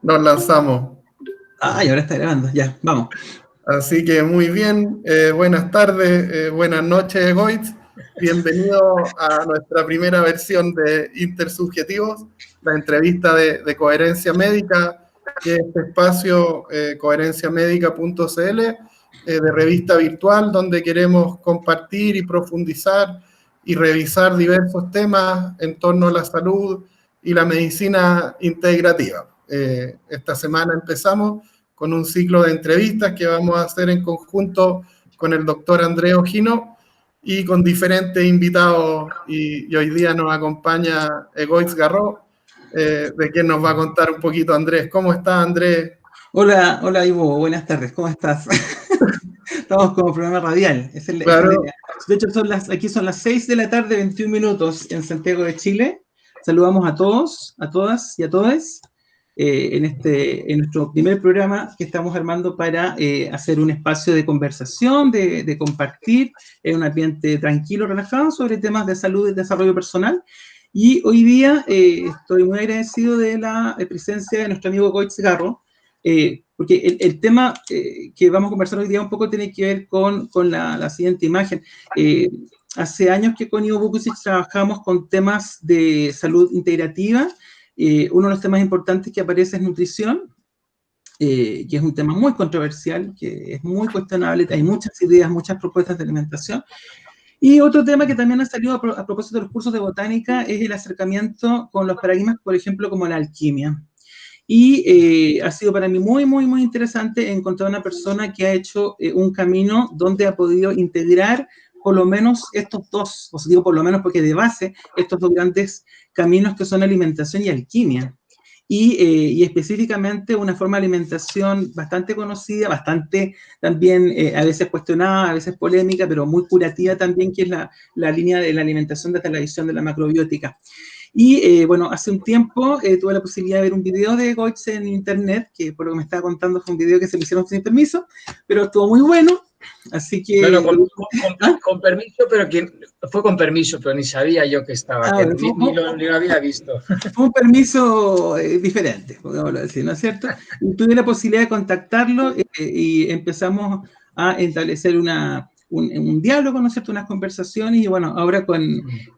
Nos lanzamos. Y ahora está grabando, ya, vamos. Así que muy bien, buenas tardes, buenas noches, Egoitz. Bienvenido a nuestra primera versión de Intersubjetivos, la entrevista de Coherencia Médica, que es este espacio coherenciamedica.cl, de revista virtual, donde queremos compartir y profundizar y revisar diversos temas en torno a la salud y la medicina integrativa. Esta semana empezamos con un ciclo de entrevistas que vamos a hacer en conjunto con el doctor Andrés Ojino y con diferentes invitados, y hoy día nos acompaña Egoitz Garró, de quien nos va a contar un poquito Andrés. ¿Cómo estás, Andrés? Hola Ivo, buenas tardes, ¿cómo estás? Estamos como programa radial, esa es la idea. De hecho, aquí son las 6 de la tarde, 21 minutos en Santiago de Chile. Saludamos a todos, a todas y a todos en nuestro primer programa que estamos armando para hacer un espacio de conversación, de compartir en un ambiente tranquilo, relajado, sobre temas de salud y desarrollo personal. Y hoy día estoy muy agradecido de la presencia de nuestro amigo Egoitz Garró, porque el tema que vamos a conversar hoy día un poco tiene que ver con la siguiente imagen. Hace años que con Ivo Vukusic trabajamos con temas de salud integrativa. Uno de los temas importantes que aparece es nutrición, que es un tema muy controversial, que es muy cuestionable, hay muchas ideas, muchas propuestas de alimentación. Y otro tema que también ha salido a propósito de los cursos de botánica es el acercamiento con los paradigmas, por ejemplo, como la alquimia. Y ha sido para mí muy interesante encontrar una persona que ha hecho un camino donde ha podido integrar por lo menos estos dos, os digo por lo menos porque de base, estos dos grandes caminos que son alimentación y alquimia. Y específicamente una forma de alimentación bastante conocida, bastante también a veces cuestionada, a veces polémica, pero muy curativa también, que es la línea de la alimentación desde la visión de la macrobiótica. Y bueno, hace un tiempo tuve la posibilidad de ver un video de Egoitz en internet, que por lo que me estaba contando fue un video que se le hicieron sin permiso, pero estuvo muy bueno, así que... No, con permiso, pero fue con permiso, pero ni sabía yo que estaba, ni lo había visto. Fue un permiso diferente, podríamos decir, ¿no es cierto? Y tuve la posibilidad de contactarlo y empezamos a establecer un diálogo, ¿no es cierto?, unas conversaciones, y bueno, ahora con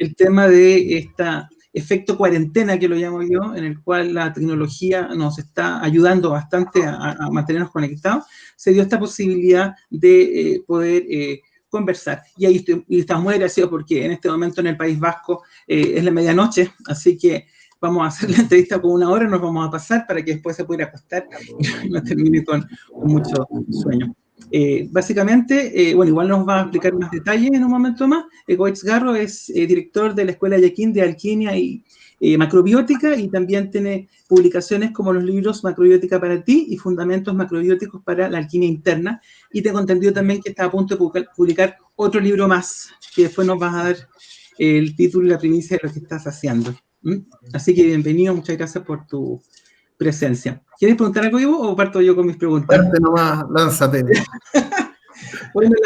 el tema de esta efecto cuarentena, que lo llamo yo, en el cual la tecnología nos está ayudando bastante a mantenernos conectados, se dio esta posibilidad de poder conversar. Y ahí estamos muy agradecidos porque en este momento en el País Vasco es la medianoche, así que vamos a hacer la entrevista por 1 hora, nos vamos a pasar para que después se pueda acostar y no termine con mucho sueño. Básicamente, bueno, igual nos va a explicar más detalles en un momento más. Egoitz Garró es director de la Escuela Yaquín de Alquimia y Macrobiótica, y también tiene publicaciones como los libros Macrobiótica para ti y Fundamentos Macrobióticos para la Alquimia Interna. Y tengo entendido también que está a punto de publicar otro libro más, que después nos vas a dar el título y la primicia de lo que estás haciendo. Así que bienvenido, muchas gracias por tu presencia. ¿Quieres preguntar algo, Ivo, o parto yo con mis preguntas? Parte nomás, lánzate. Bueno,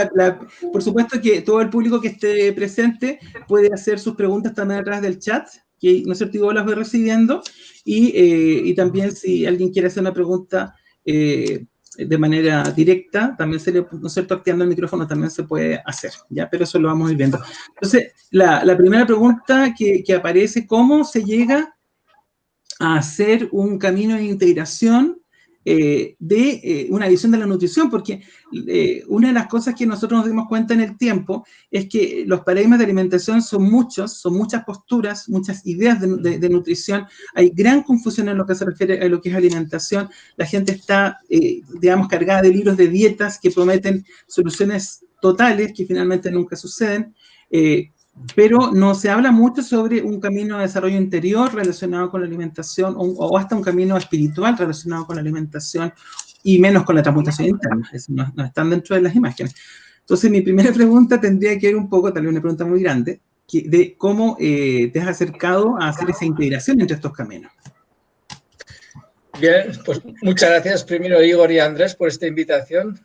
por supuesto que todo el público que esté presente puede hacer sus preguntas también a través del chat, que no sé si yo las voy recibiendo, y también si alguien quiere hacer una pregunta de manera directa, también se le, ¿no es cierto?, activando el micrófono también se puede hacer, ¿ya? Pero eso lo vamos a ir viendo. Entonces, la primera pregunta que aparece: ¿cómo se llega a hacer un camino de integración de una visión de la nutrición? Porque una de las cosas que nosotros nos dimos cuenta en el tiempo es que los paradigmas de alimentación son muchos, son muchas posturas, muchas ideas de nutrición. Hay gran confusión en lo que se refiere a lo que es alimentación. La gente está, digamos, cargada de libros de dietas que prometen soluciones totales que finalmente nunca suceden. Pero no se habla mucho sobre un camino de desarrollo interior relacionado con la alimentación, o hasta un camino espiritual relacionado con la alimentación, y menos con la transmutación interna. Eso no están dentro de las imágenes. Entonces, mi primera pregunta tendría que ver un poco, tal vez una pregunta muy grande, de cómo te has acercado a hacer esa integración entre estos caminos. Bien, pues muchas gracias primero, Igor y Andrés, por esta invitación.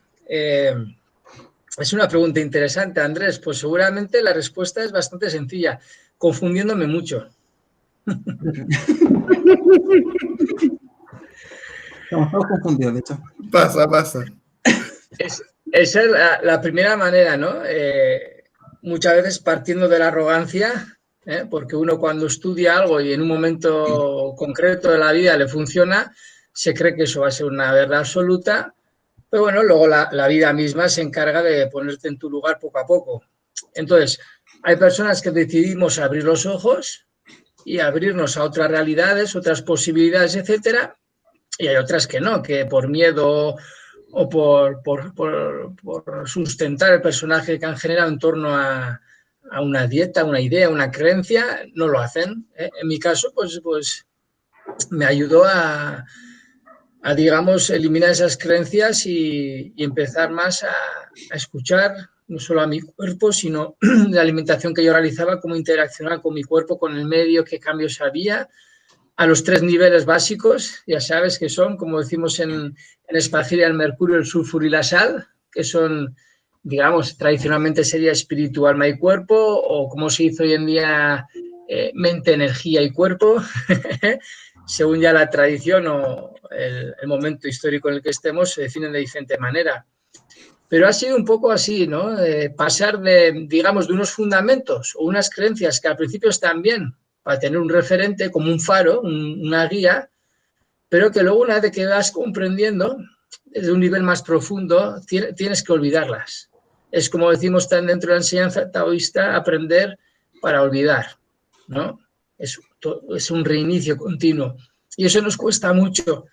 Es una pregunta interesante, Andrés. Pues seguramente la respuesta es bastante sencilla, confundiéndome mucho. Estamos todos confundidos, de hecho. Pasa. Esa es la primera manera, ¿no? Muchas veces partiendo de la arrogancia, porque uno cuando estudia algo y en un momento concreto de la vida le funciona, se cree que eso va a ser una verdad absoluta, pero bueno, luego la vida misma se encarga de ponerte en tu lugar poco a poco. Entonces, hay personas que decidimos abrir los ojos y abrirnos a otras realidades, otras posibilidades, etcétera, y hay otras que no, que por miedo o por sustentar el personaje que han generado en torno a una dieta, una idea, una creencia, no lo hacen. En mi caso, pues me ayudó a digamos, eliminar esas creencias y empezar más a escuchar no solo a mi cuerpo, sino la alimentación que yo realizaba, cómo interaccionar con mi cuerpo, con el medio, qué cambios había, a los 3 niveles básicos, ya sabes que son, como decimos en Espagiria, el mercurio, el sulfuro y la sal, que son, digamos, tradicionalmente sería espíritu, alma y cuerpo, o como se dice hoy en día, mente, energía y cuerpo, según ya la tradición o el momento histórico en el que estemos, se definen de diferente manera. Pero ha sido un poco así, ¿no? Pasar de, digamos, de unos fundamentos o unas creencias que al principio están bien para tener un referente como un faro, una guía, pero que luego una vez que vas comprendiendo desde un nivel más profundo, tienes que olvidarlas. Es como decimos tan dentro de la enseñanza taoísta, aprender para olvidar, ¿no? Es un reinicio continuo. Y eso nos cuesta mucho.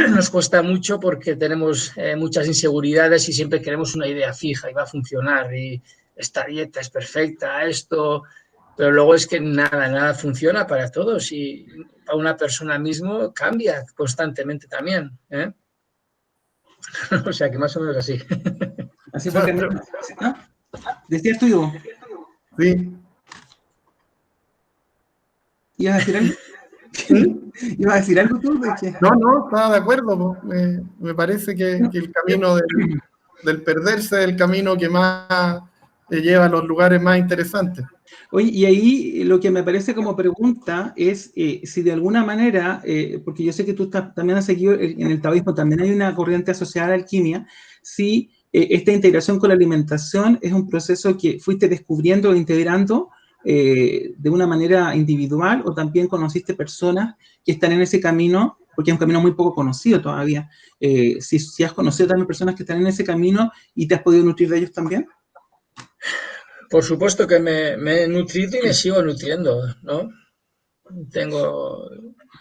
Nos cuesta mucho porque tenemos muchas inseguridades y siempre queremos una idea fija y va a funcionar y esta dieta es perfecta, esto, pero luego es que nada funciona para todos y para una persona mismo cambia constantemente también, ¿eh? O sea que más o menos así. Así fue que... ¿Ah? ¿Decías tú, Ivo? Sí. ¿Ibas a decir algo? ¿Ibas a decir algo tú? No, estaba de acuerdo. Me parece que el camino del perderse es el camino que más te lleva a los lugares más interesantes. Oye, y ahí lo que me parece como pregunta es si de alguna manera, porque yo sé que tú también has seguido en el taoísmo, también hay una corriente asociada a la alquimia, si esta integración con la alimentación es un proceso que fuiste descubriendo o integrando de una manera individual, o también conociste personas que están en ese camino, porque es un camino muy poco conocido todavía. Si has conocido también personas que están en ese camino y te has podido nutrir de ellos también. Por supuesto que me he nutrido y me sigo nutriendo, ¿no? Tengo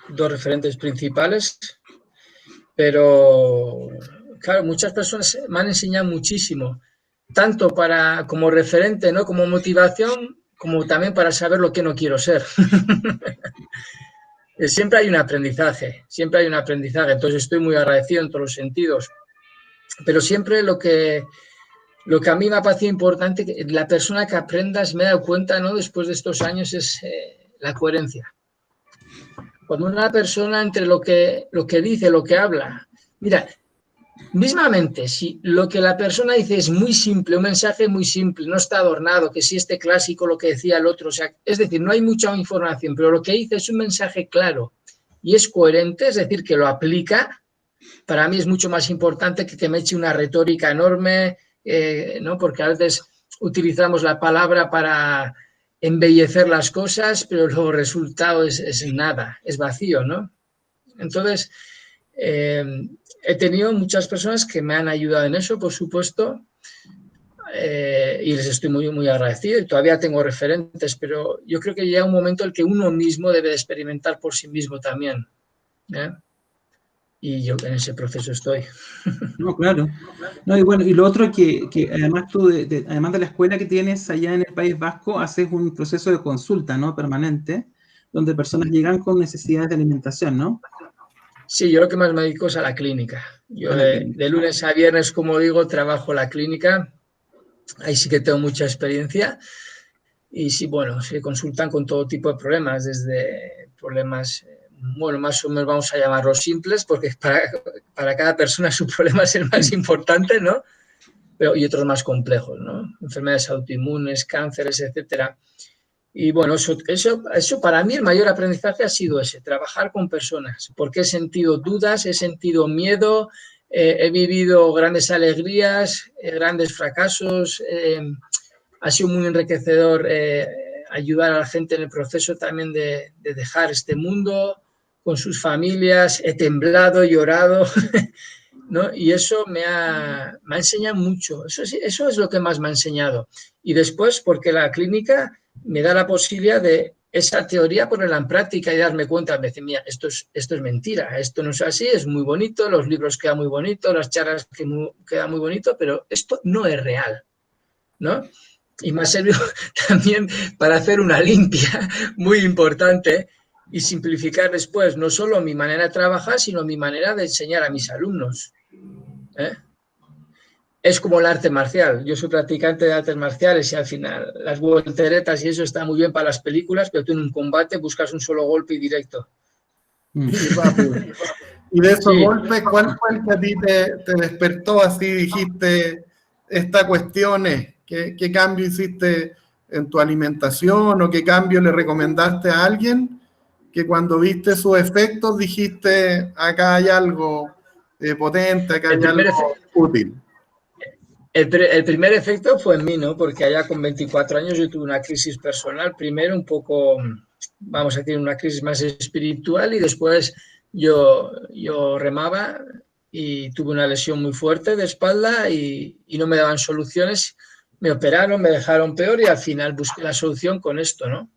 2 referentes principales, pero claro, muchas personas me han enseñado muchísimo, tanto como referente, ¿no? Como motivación, como también para saber lo que no quiero ser. Siempre hay un aprendizaje, entonces estoy muy agradecido en todos los sentidos, pero siempre lo que a mí me ha parecido importante, que la persona que aprendas, me he dado cuenta, ¿no? Después de estos años, es la coherencia. Cuando una persona entre lo que dice, lo que habla, mira, mismamente, si lo que la persona dice es muy simple, un mensaje muy simple, no está adornado, que si este clásico, lo que decía el otro, o sea, es decir, no hay mucha información, pero lo que dice es un mensaje claro y es coherente, es decir, que lo aplica, para mí es mucho más importante que me eche una retórica enorme, ¿no? Porque a veces utilizamos la palabra para embellecer las cosas, pero luego el resultado es nada, es vacío, ¿no? Entonces, he tenido muchas personas que me han ayudado en eso, por supuesto, y les estoy muy, muy agradecido, y todavía tengo referentes, pero yo creo que llega un momento en el que uno mismo debe de experimentar por sí mismo también, ¿eh? Y yo en ese proceso estoy. No, claro. No, y bueno, y lo otro que además tú, además de la escuela que tienes allá en el País Vasco, haces un proceso de consulta, ¿no? Permanente, donde personas llegan con necesidades de alimentación, ¿no? Sí, yo lo que más me dedico es a la clínica. Yo de lunes a viernes, como digo, trabajo en la clínica. Ahí sí que tengo mucha experiencia. Y sí, bueno, se consultan con todo tipo de problemas, desde problemas, bueno, más o menos vamos a llamarlos simples, porque para cada persona su problema es el más importante, ¿no? Pero, y otros más complejos, ¿no? Enfermedades autoinmunes, cánceres, etcétera. Y bueno, eso para mí el mayor aprendizaje ha sido ese, trabajar con personas, porque he sentido dudas, he sentido miedo, he vivido grandes alegrías, grandes fracasos, ha sido muy enriquecedor ayudar a la gente en el proceso también de dejar este mundo con sus familias, he temblado, he llorado, ¿no? Y eso me ha enseñado mucho, eso es lo que más me ha enseñado. Y después, porque la clínica me da la posibilidad de esa teoría ponerla en práctica y darme cuenta, me dice, mira, esto es mentira, esto no es así, es muy bonito, los libros quedan muy bonitos, las charlas quedan muy bonito, pero esto no es real, ¿no? Y me ha servido también para hacer una limpia muy importante y simplificar después no solo mi manera de trabajar, sino mi manera de enseñar a mis alumnos. Es como el arte marcial. Yo soy practicante de artes marciales y al final las volteretas y eso está muy bien para las películas, pero tú en un combate buscas un solo golpe y directo. Y rápido. Y de esos golpes, ¿cuál fue el que a ti te despertó así? Dijiste, esta cuestión es, ¿qué cambio hiciste en tu alimentación o qué cambio le recomendaste a alguien que cuando viste sus efectos dijiste, acá hay algo potente, acá hay algo útil? El primer efecto fue en mí, ¿no? Porque allá con 24 años yo tuve una crisis personal, primero un poco, vamos a decir, una crisis más espiritual y después yo remaba y tuve una lesión muy fuerte de espalda y no me daban soluciones, me operaron, me dejaron peor y al final busqué la solución con esto, ¿no?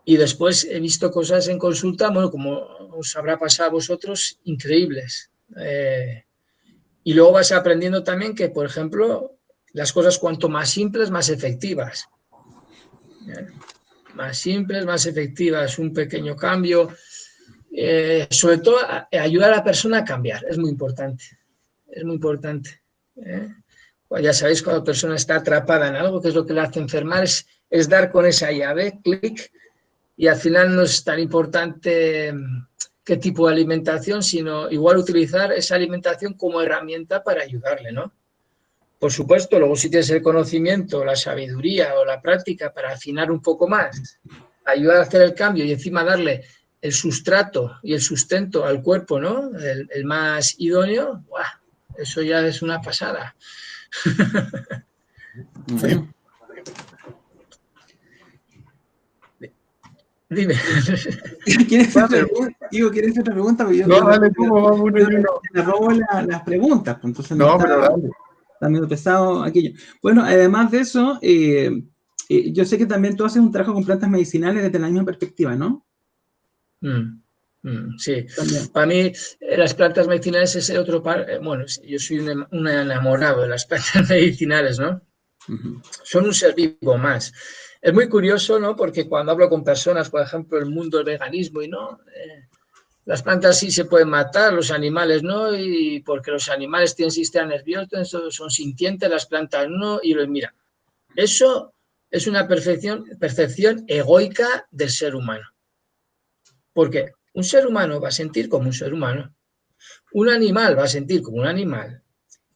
Y después he visto cosas en consulta, bueno, como os habrá pasado a vosotros, increíbles. Y luego vas aprendiendo también que, por ejemplo, las cosas cuanto más simples, más efectivas. Más simples, más efectivas, un pequeño cambio. Sobre todo, ayudar a la persona a cambiar, es muy importante. Es muy importante. Pues ya sabéis, cuando la persona está atrapada en algo, que es lo que le hace enfermar, es dar con esa llave, clic, y al final no es tan importante qué tipo de alimentación, sino igual utilizar esa alimentación como herramienta para ayudarle, ¿no? Por supuesto, luego si tienes el conocimiento, la sabiduría o la práctica para afinar un poco más, ayudar a hacer el cambio y encima darle el sustrato y el sustento al cuerpo, ¿no? El más idóneo, ¡buah! Eso ya es una pasada. Sí. Dime. ¿Quieres hacer otra pregunta? Yo, no, dale tú, vamos me robo las preguntas, pues, entonces no pero dale. Está medio pesado aquello. Bueno, además de eso, yo sé que también tú haces un trabajo con plantas medicinales desde la misma perspectiva, ¿no? Sí, también. Para mí las plantas medicinales es el otro bueno, yo soy un enamorado de las plantas medicinales, ¿no? Son un ser vivo más. Es muy curioso, ¿no? Porque cuando hablo con personas, por ejemplo, el mundo del veganismo y no, las plantas sí se pueden matar, los animales no, y porque los animales tienen sistema nervioso, son sintientes, las plantas no, y mira, eso es una percepción egoica del ser humano. Porque un ser humano va a sentir como un ser humano, un animal va a sentir como un animal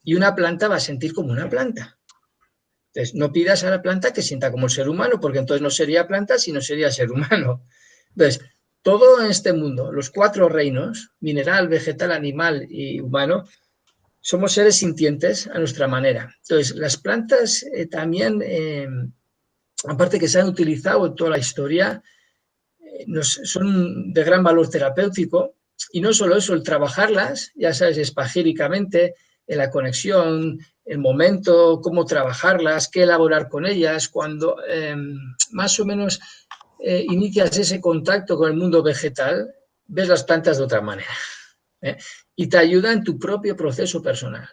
y una planta va a sentir como una planta. Entonces, no pidas a la planta que sienta como el ser humano, porque entonces no sería planta, sino sería ser humano. Entonces, todo en este mundo, los 4 reinos, mineral, vegetal, animal y humano, somos seres sintientes a nuestra manera. Entonces, las plantas también, aparte que se han utilizado en toda la historia, son de gran valor terapéutico. Y no solo eso, el trabajarlas, ya sabes, espagíricamente, en la conexión, el momento, cómo trabajarlas, qué elaborar con ellas, cuando más o menos inicias ese contacto con el mundo vegetal, ves las plantas de otra manera y te ayuda en tu propio proceso personal.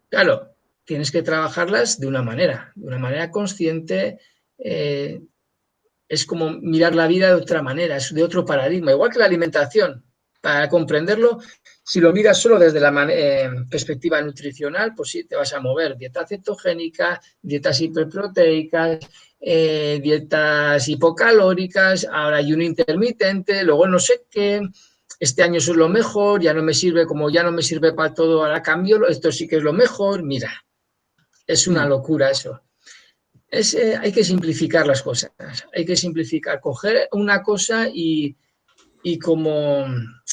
Claro, tienes que trabajarlas de una manera consciente. Es como mirar la vida de otra manera, es de otro paradigma, igual que la alimentación. Para comprenderlo, si lo miras solo desde la perspectiva nutricional, pues sí, te vas a mover. Dieta cetogénica, dietas hiperproteicas, dietas hipocalóricas, ahora ayuno intermitente, luego no sé qué, este año eso es lo mejor, ya no me sirve, como ya no me sirve para todo, ahora cambio, esto sí que es lo mejor. Mira, es una locura eso. hay que simplificar las cosas, hay que simplificar, coger una cosa y como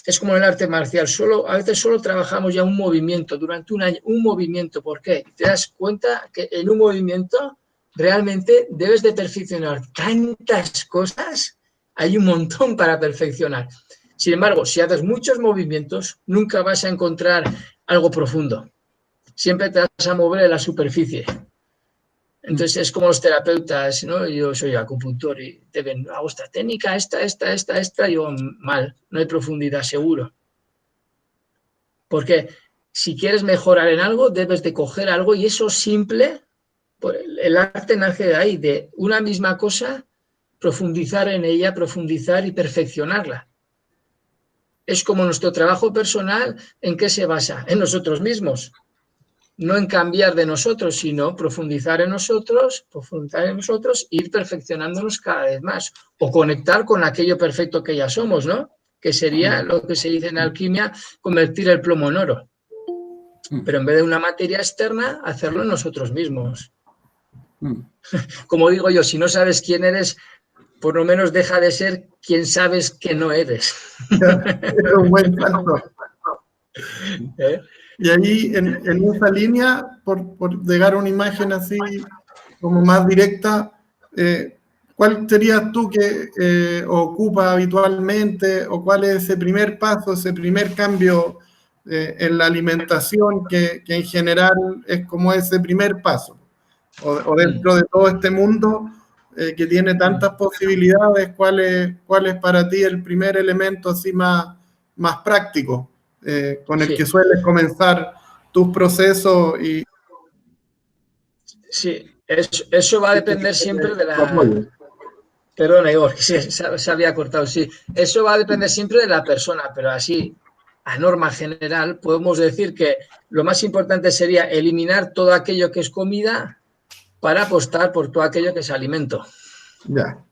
es como en el arte marcial, a veces solo trabajamos ya un movimiento durante un año, un movimiento. ¿Por qué? Te das cuenta que en un movimiento realmente debes de perfeccionar tantas cosas, hay un montón para perfeccionar. Sin embargo, si haces muchos movimientos, nunca vas a encontrar algo profundo. Siempre te vas a mover en la superficie. Entonces es como los terapeutas, ¿no? Yo soy acupuntor y te ven, hago esta técnica, esta, yo mal, no hay profundidad, seguro. Porque si quieres mejorar en algo, debes de coger algo y eso simple, el arte nace de ahí, de una misma cosa, profundizar en ella, profundizar y perfeccionarla. Es como nuestro trabajo personal, ¿en qué se basa? En nosotros mismos. No en cambiar de nosotros, sino profundizar en nosotros, ir perfeccionándonos cada vez más, o conectar con aquello perfecto que ya somos, ¿no? Que sería lo que se dice en alquimia, convertir el plomo en oro. Pero en vez de una materia externa, hacerlo en nosotros mismos. Como digo yo, si no sabes quién eres, por lo menos deja de ser quien sabes que no eres. Es un buen salto. Y ahí, en esa línea, por llegar a una imagen así como más directa, ¿cuál serías tú que ocupa habitualmente o cuál es ese primer paso, ese primer cambio en la alimentación que en general es como ese primer paso? O dentro de todo este mundo que tiene tantas posibilidades, ¿cuál es para ti el primer elemento así más práctico con el que sueles comenzar tus procesos? Sí, eso va a depender siempre de la... Perdona, Igor, sí, se había cortado, sí. Eso va a depender siempre de la persona, pero así, a norma general, podemos decir que lo más importante sería eliminar todo aquello que es comida para apostar por todo aquello que es alimento. Ya.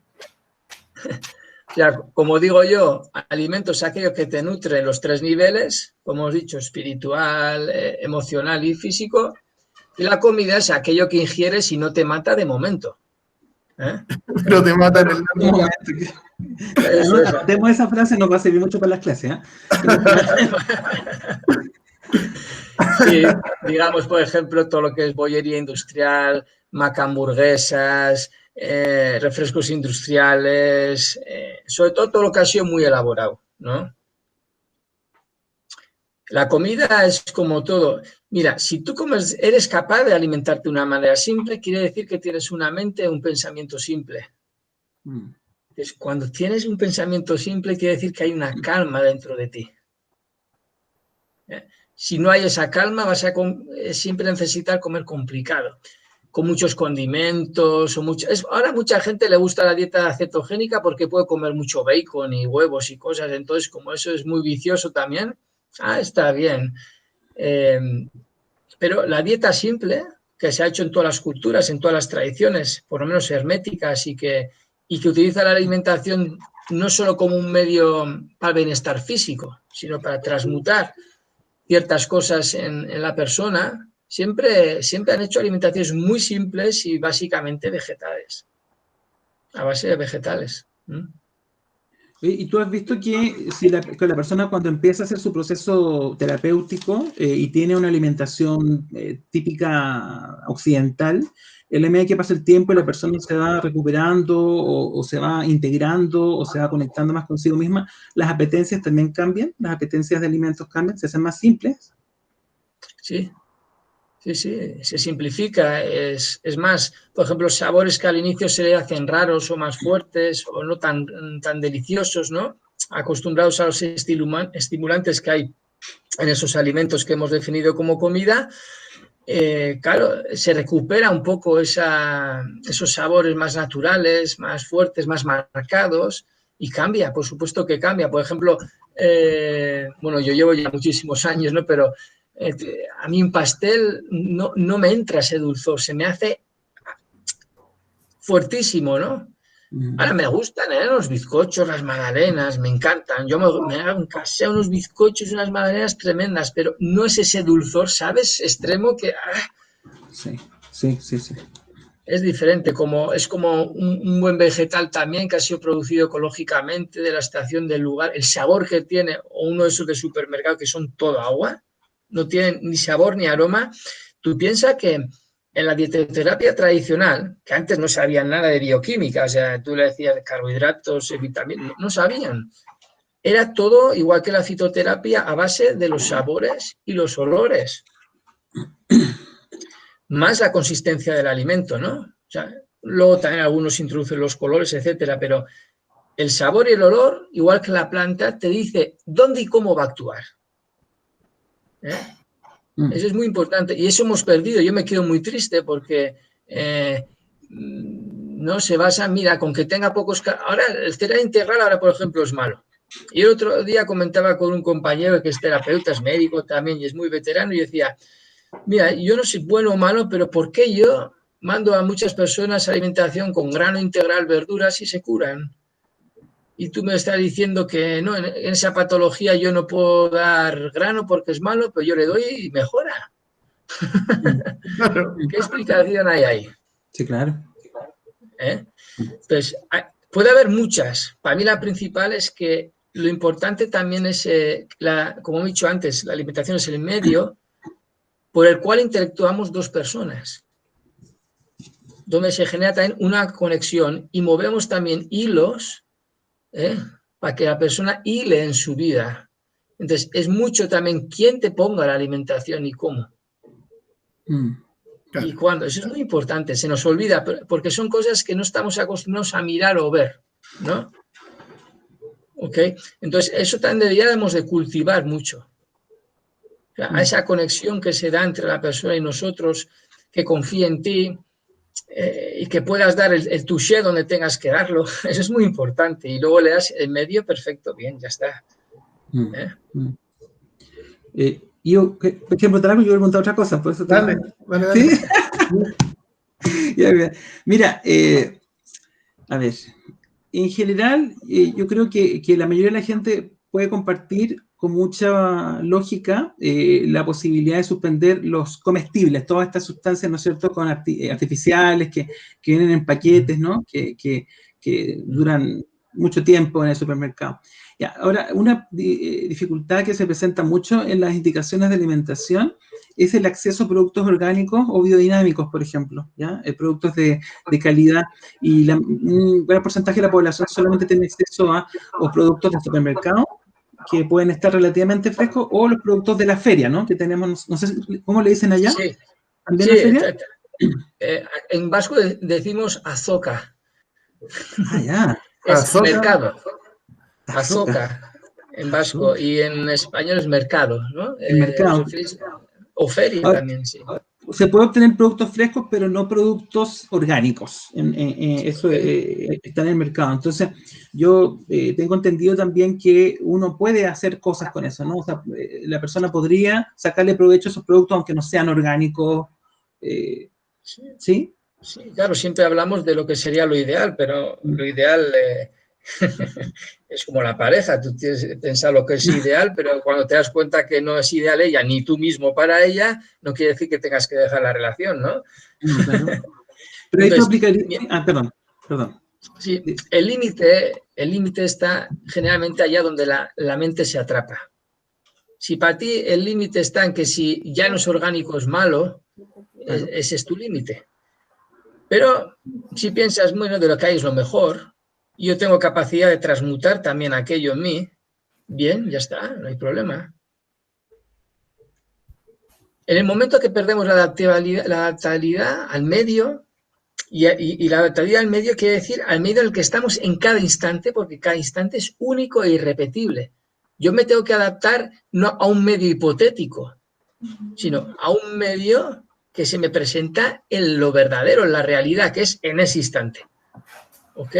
Ya, como digo yo, alimento es aquello que te nutre en los 3 niveles, como hemos dicho, espiritual, emocional y físico, y la comida es aquello que ingieres y no te mata de momento. Pero te mata en el momento. Tenemos esa frase, nos va a servir mucho para las clases. Sí, digamos, por ejemplo, todo lo que es bollería industrial, machamburguesas, refrescos industriales, sobre todo lo que ha sido muy elaborado, ¿no? La comida es como todo. Mira, si tú eres capaz de alimentarte de una manera simple, quiere decir que tienes una mente, un pensamiento simple. Entonces, cuando tienes un pensamiento simple, quiere decir que hay una calma dentro de ti. Si no hay esa calma, vas a siempre necesitar comer complicado, con muchos condimentos. Ahora mucha gente le gusta la dieta cetogénica porque puede comer mucho bacon y huevos y cosas. Entonces, como eso es muy vicioso también, está bien. Pero la dieta simple, que se ha hecho en todas las culturas, en todas las tradiciones, por lo menos herméticas, y que utiliza la alimentación no solo como un medio para el bienestar físico, sino para transmutar ciertas cosas en la persona, siempre han hecho alimentaciones muy simples y básicamente vegetales, a base de vegetales. Y tú has visto que si la persona cuando empieza a hacer su proceso terapéutico y tiene una alimentación típica occidental, en la medida que pasa el tiempo y la persona se va recuperando o se va integrando o se va conectando más consigo misma, las apetencias también cambian, las apetencias de alimentos cambian, se hacen más simples. Sí, se simplifica. Es más, por ejemplo, sabores que al inicio se le hacen raros o más fuertes o no tan deliciosos, ¿no? Acostumbrados a los estimulantes que hay en esos alimentos que hemos definido como comida, claro, se recupera un poco esos sabores más naturales, más fuertes, más marcados, y cambia, por supuesto que cambia. Por ejemplo, bueno, yo llevo ya muchísimos años, ¿no? Pero a mí un pastel no me entra ese dulzor, se me hace fuertísimo, ¿no? Ahora me gustan los bizcochos, las magdalenas, me encantan. Yo me hago en casa unos bizcochos y unas magdalenas tremendas, pero no es ese dulzor, ¿sabes? Extremo que... Sí. Es diferente, es como un buen vegetal también que ha sido producido ecológicamente de la estación del lugar. El sabor que tiene, o uno de esos de supermercado que son todo agua, no tienen ni sabor ni aroma. Tú piensas que en la dietoterapia tradicional, que antes no sabían nada de bioquímica, o sea, tú le decías carbohidratos, vitaminas, no sabían. Era todo, igual que la fitoterapia, a base de los sabores y los olores. Más la consistencia del alimento, ¿no? O sea, luego también algunos introducen los colores, etcétera, pero el sabor y el olor, igual que la planta, te dice dónde y cómo va a actuar. Eso es muy importante y eso hemos perdido. Yo me quedo muy triste porque no se basa, mira, con que tenga pocos... Ahora, el cereal integral ahora, por ejemplo, es malo. Y el otro día comentaba con un compañero que es terapeuta, es médico también y es muy veterano y decía, mira, yo no soy bueno o malo, pero ¿por qué yo mando a muchas personas a alimentación con grano integral, verduras y se curan? Y tú me estás diciendo que no, en esa patología yo no puedo dar grano porque es malo, pero yo le doy y mejora. Claro. ¿Qué explicación hay ahí? Sí, claro. Pues puede haber muchas. Para mí la principal es que lo importante también es, como he dicho antes, la alimentación es el medio por el cual interactuamos dos personas, donde se genera también una conexión y movemos también hilos para que la persona hile en su vida. Entonces, es mucho también quién te ponga la alimentación y cómo. Y cuándo. Eso es muy importante. Se nos olvida, porque son cosas que no estamos acostumbrados a mirar o ver, ¿no? ¿Ok? Entonces, eso también deberíamos de cultivar mucho. O sea, a esa conexión que se da entre la persona y nosotros, que confíe en ti y que puedas dar el touché donde tengas que darlo. Eso es muy importante. Y luego le das el medio perfecto. Bien, ya está. Yo, por ejemplo, yo voy a preguntar otra cosa. Por eso Dale. ¿Sí? Mira, a ver, en general, yo creo que la mayoría de la gente puede compartir con mucha lógica la posibilidad de suspender los comestibles, todas estas sustancias, ¿no es cierto?, artificiales que vienen en paquetes, ¿no?, que duran mucho tiempo en el supermercado. Ya, ahora, una dificultad que se presenta mucho en las indicaciones de alimentación es el acceso a productos orgánicos o biodinámicos, por ejemplo, ¿ya? Productos de calidad, y un gran porcentaje de la población solamente tiene acceso a o productos de supermercado, que pueden estar relativamente frescos, o los productos de la feria, ¿no? Que tenemos, no sé, ¿cómo le dicen allá? Sí. ¿También la feria? En vasco decimos azoka. Ya. Es Azoka. mercado. Azoka en vasco, y en español es mercado, ¿no? El mercado. O feria también, sí. Se puede obtener productos frescos, pero no productos orgánicos. Eso está en el mercado. Entonces, yo tengo entendido también que uno puede hacer cosas con eso, ¿no? O sea, la persona podría sacarle provecho a esos productos, aunque no sean orgánicos. ¿Sí? Sí, claro, siempre hablamos de lo que sería lo ideal, pero lo ideal es como la pareja. Tú tienes que pensar lo que es ideal, pero cuando te das cuenta que no es ideal ella, ni tú mismo para ella, no quiere decir que tengas que dejar la relación, ¿no? No, claro. Pero ahí tú aplicarías... perdón. Sí, el límite está generalmente allá donde la mente se atrapa. Si para ti el límite está en que si ya no es orgánico es malo, ese es tu límite. Pero si piensas, bueno, de lo que hay es lo mejor, yo tengo capacidad de transmutar también aquello en mí, bien, ya está, no hay problema. En el momento que perdemos la adaptabilidad al medio, y la adaptabilidad al medio quiere decir al medio en el que estamos en cada instante, porque cada instante es único e irrepetible. Yo me tengo que adaptar no a un medio hipotético, sino a un medio que se me presenta en lo verdadero, en la realidad, que es en ese instante. ¿Ok?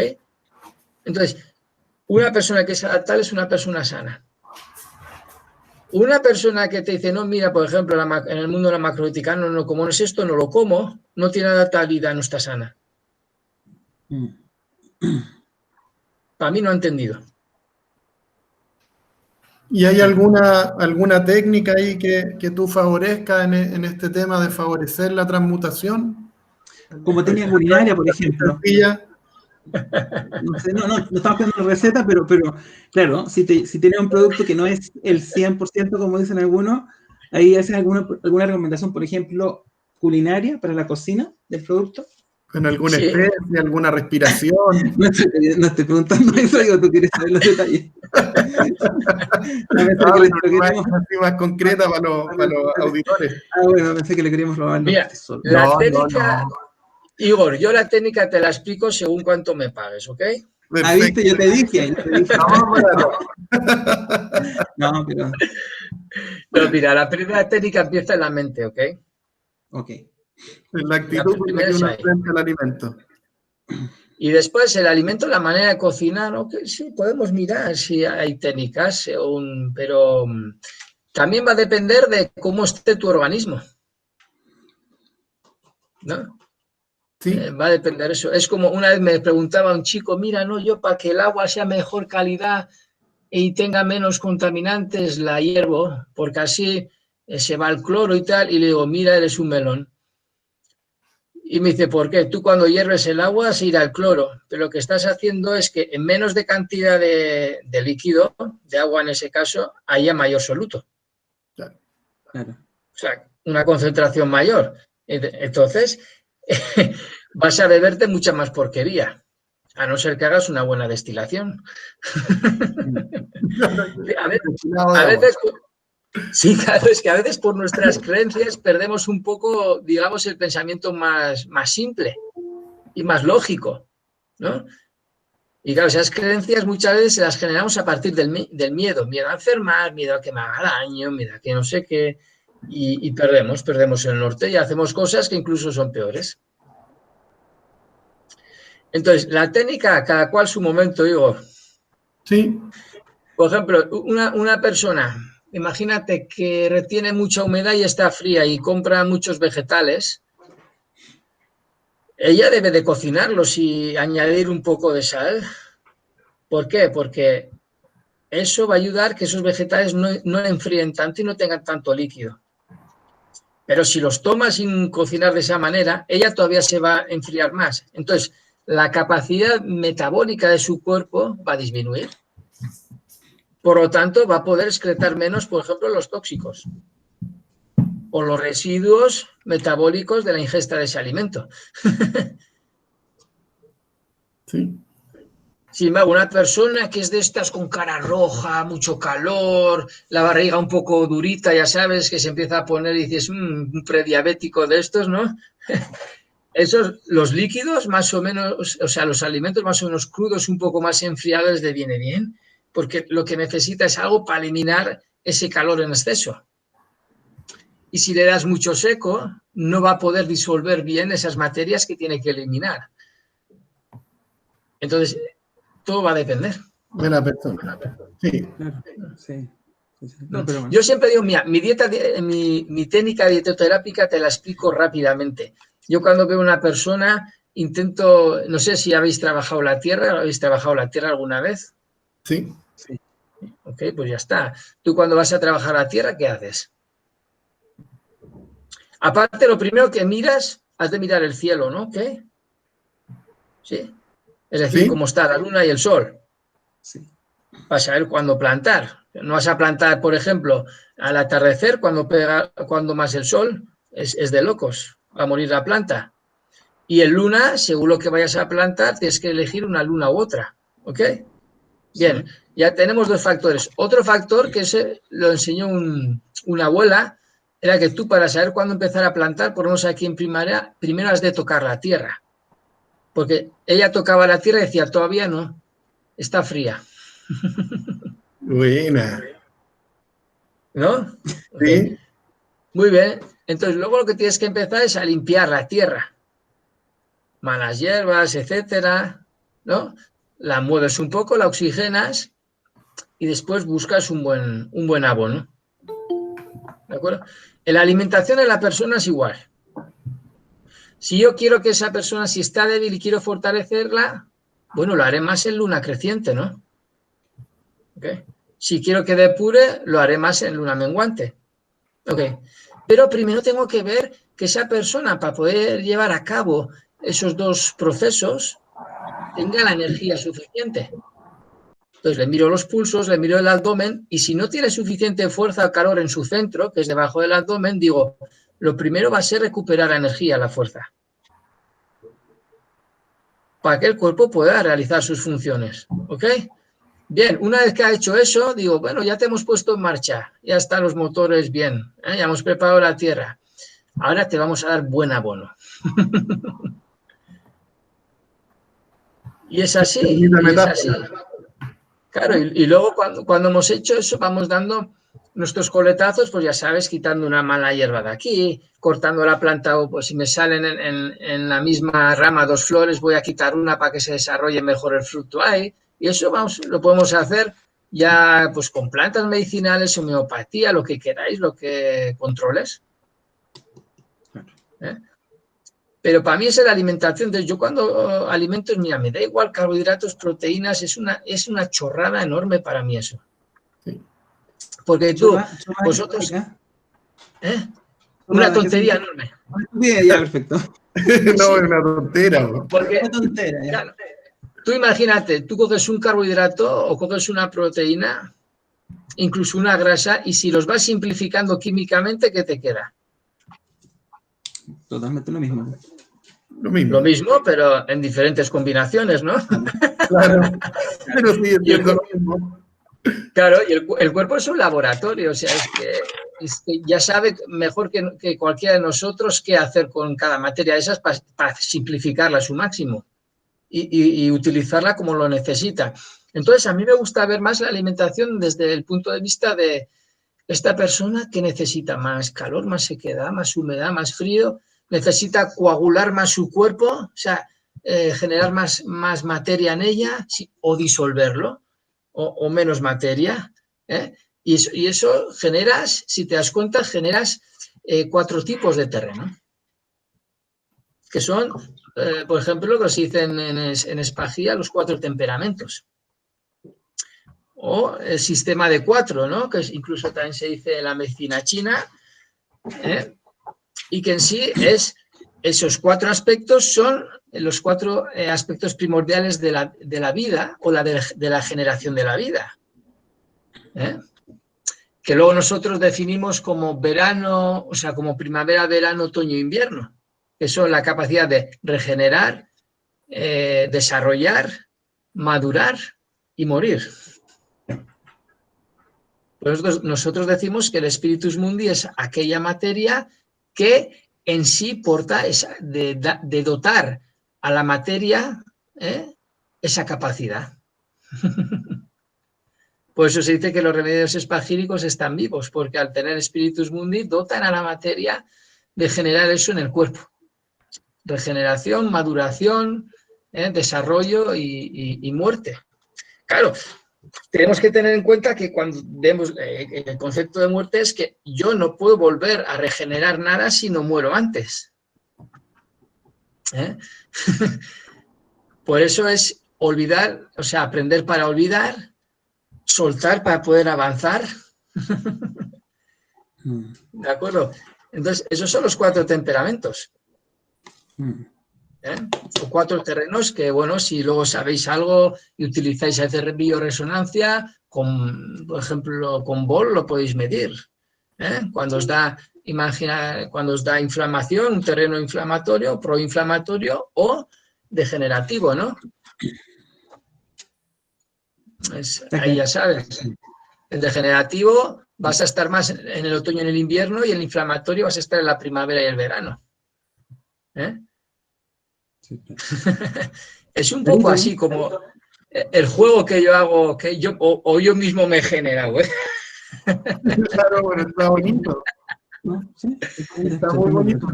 Entonces, una persona que es adaptable es una persona sana. Una persona que te dice, no, mira, por ejemplo, en el mundo de la macrobiótica, no, como no es esto, no lo como, no tiene adaptabilidad, no está sana. Para mí no ha entendido. ¿Y hay alguna técnica ahí que tú favorezcas en este tema de favorecer la transmutación? Como técnica culinaria, por ejemplo. No sé, no estamos pidiendo una receta, pero claro, si tienes un producto que no es el 100%, como dicen algunos, ahí haces alguna recomendación, por ejemplo, culinaria para la cocina del producto. ¿Con alguna especie, alguna respiración? No estoy preguntando eso, digo, tú quieres saber los detalles. Más concreta para los auditores. Bueno, pensé que le queríamos robar. Mira, la técnica, Igor, yo la técnica te la explico según cuánto me pagues, ¿ok? Perfecto. ¿Viste? Yo te dije. No, pero... No, mira, la primera técnica empieza en la mente, ¿ok? Ok. En la actitud con la que uno enfrenta el alimento. Y después el alimento, la manera de cocinar, ¿no? Que sí, podemos mirar si hay técnicas, pero también va a depender de cómo esté tu organismo, ¿no? Sí. Va a depender eso. Es como una vez me preguntaba un chico, mira, no, yo para que el agua sea mejor calidad y tenga menos contaminantes la hiervo, porque así se va el cloro y tal, y le digo, mira, eres un melón. Y me dice, ¿por qué? Tú cuando hierves el agua se irá el cloro, pero lo que estás haciendo es que en menos de cantidad de líquido, de agua en ese caso, haya mayor soluto. Claro. O sea, una concentración mayor. Entonces, vas a beberte mucha más porquería, a no ser que hagas una buena destilación. A veces, sí, claro, es que a veces por nuestras creencias perdemos un poco, digamos, el pensamiento más simple y más lógico, ¿no? Y claro, esas creencias muchas veces se las generamos a partir del miedo, miedo a enfermar, miedo a que me haga daño, miedo a que no sé qué, y perdemos el norte y hacemos cosas que incluso son peores. Entonces, la técnica, cada cual su momento, Igor. Sí. Por ejemplo, una persona, imagínate que retiene mucha humedad y está fría y compra muchos vegetales. Ella debe de cocinarlos y añadir un poco de sal. ¿Por qué? Porque eso va a ayudar que esos vegetales no enfríen tanto y no tengan tanto líquido. Pero si los toma sin cocinar de esa manera, ella todavía se va a enfriar más. Entonces, la capacidad metabólica de su cuerpo va a disminuir. Por lo tanto, va a poder excretar menos, por ejemplo, los tóxicos o los residuos metabólicos de la ingesta de ese alimento. Sí. Sin embargo, una persona que es de estas con cara roja, mucho calor, la barriga un poco durita, ya sabes, que se empieza a poner y dices, un prediabético de estos, ¿no? Esos, los líquidos más o menos, o sea, los alimentos más o menos crudos, un poco más enfriados, le viene bien, porque lo que necesita es algo para eliminar ese calor en exceso. Y si le das mucho seco, no va a poder disolver bien esas materias que tiene que eliminar. Entonces, todo va a depender de la persona. Sí. Sí. No, pero bueno. Yo siempre digo, mira, mi técnica dietoterápica te la explico rápidamente. Yo cuando veo una persona intento, no sé si habéis trabajado la tierra, ¿habéis trabajado la tierra alguna vez? Sí. Sí. Ok, pues ya está. Tú cuando vas a trabajar la tierra, ¿qué haces? Aparte, lo primero que miras, has de mirar el cielo, ¿no? ¿Qué? Sí. Es decir, ¿Sí? cómo está la luna y el sol. Sí. Para saber cuándo plantar. No vas a plantar, por ejemplo, al atardecer, cuando más el sol, es de locos, va a morir la planta. Y en luna, según lo que vayas a plantar, tienes que elegir una luna u otra. ¿Ok? Bien, ya tenemos dos factores. Otro factor que lo enseñó una abuela, era que tú para saber cuándo empezar a plantar, por lo menos aquí en primaria, primero has de tocar la tierra. Porque ella tocaba la tierra y decía, todavía no, está fría. Buena. ¿No? Sí. Okay. Muy bien. Entonces, luego lo que tienes que empezar es a limpiar la tierra. Malas hierbas, etcétera, ¿no? La mueves un poco, la oxigenas y después buscas un buen abono. ¿De acuerdo? En la alimentación de la persona es igual. Si yo quiero que esa persona, si está débil y quiero fortalecerla, bueno, lo haré más en luna creciente, ¿no? ¿Okay? Si quiero que depure, lo haré más en luna menguante. Ok. Pero primero tengo que ver que esa persona, para poder llevar a cabo esos dos procesos, tenga la energía suficiente. Entonces le miro los pulsos, le miro el abdomen y si no tiene suficiente fuerza o calor en su centro, que es debajo del abdomen, digo, lo primero va a ser recuperar la energía, la fuerza, para que el cuerpo pueda realizar sus funciones. ¿Ok? Bien, una vez que ha hecho eso, digo, bueno, ya te hemos puesto en marcha, ya están los motores bien, ya hemos preparado la tierra, ahora te vamos a dar buen abono. Y es así, y es así. Claro, y luego cuando hemos hecho eso, vamos dando nuestros coletazos, pues ya sabes, quitando una mala hierba de aquí, cortando la planta, o pues si me salen en la misma rama 2 flores, voy a quitar una para que se desarrolle mejor el fruto ahí. Y eso lo podemos hacer ya pues con plantas medicinales, homeopatía, lo que queráis, lo que controles. Pero para mí es la alimentación. Entonces, yo cuando alimentos, mira, me da igual carbohidratos, proteínas, es una chorrada enorme para mí eso. Sí. Porque vosotros... Una tontería enorme. Ya, perfecto. No, es una tontera. Porque, una tontera, ya. Claro, tú imagínate, tú coges un carbohidrato o coges una proteína, incluso una grasa, y si los vas simplificando químicamente, ¿qué te queda? Totalmente lo mismo. Lo mismo, pero en diferentes combinaciones, ¿no? Claro, pero sigue siendo lo mismo. Claro, y el cuerpo es un laboratorio, o sea, es que ya sabe mejor que cualquiera de nosotros qué hacer con cada materia de esas para simplificarla a su máximo y utilizarla como lo necesita. Entonces, a mí me gusta ver más la alimentación desde el punto de vista de esta persona que necesita más calor, más sequedad, más humedad, más frío, necesita coagular más su cuerpo, o sea, generar más materia en ella, sí, o disolverlo, o menos materia. Y eso generas, si te das cuenta, generas 4 tipos de terreno, que son, por ejemplo, lo que se dice en Espagía, los 4 temperamentos. O el sistema de 4, ¿no? Que incluso también se dice en la medicina china, y que en sí esos 4 aspectos son los 4 aspectos primordiales de la vida o de la generación de la vida. Que luego nosotros definimos como verano, o sea, como primavera, verano, otoño e invierno, que son la capacidad de regenerar, desarrollar, madurar y morir. Pues nosotros decimos que el Spiritus Mundi es aquella materia que en sí porta de dotar a la materia esa capacidad. Por eso se dice que los remedios espagíricos están vivos, porque al tener Spiritus Mundi dotan a la materia de generar eso en el cuerpo. Regeneración, maduración, desarrollo y muerte. Claro, tenemos que tener en cuenta que cuando vemos el concepto de muerte es que yo no puedo volver a regenerar nada si no muero antes. Por eso es olvidar, o sea, aprender para olvidar, soltar para poder avanzar. ¿De acuerdo? Entonces, esos son los 4 temperamentos. O 4 terrenos que, bueno, si luego sabéis algo y utilizáis hacer bioresonancia, por ejemplo, con BOL lo podéis medir. Cuando os da, cuando os da inflamación, un terreno inflamatorio, proinflamatorio o degenerativo, ¿no? Ahí ya sabes. El degenerativo vas a estar más en el otoño y en el invierno, y el inflamatorio vas a estar en la primavera y el verano. Es un poco así como el juego que yo hago, que yo mismo me he generado. Claro, bueno, está bonito. ¿Sí? Está muy bonito.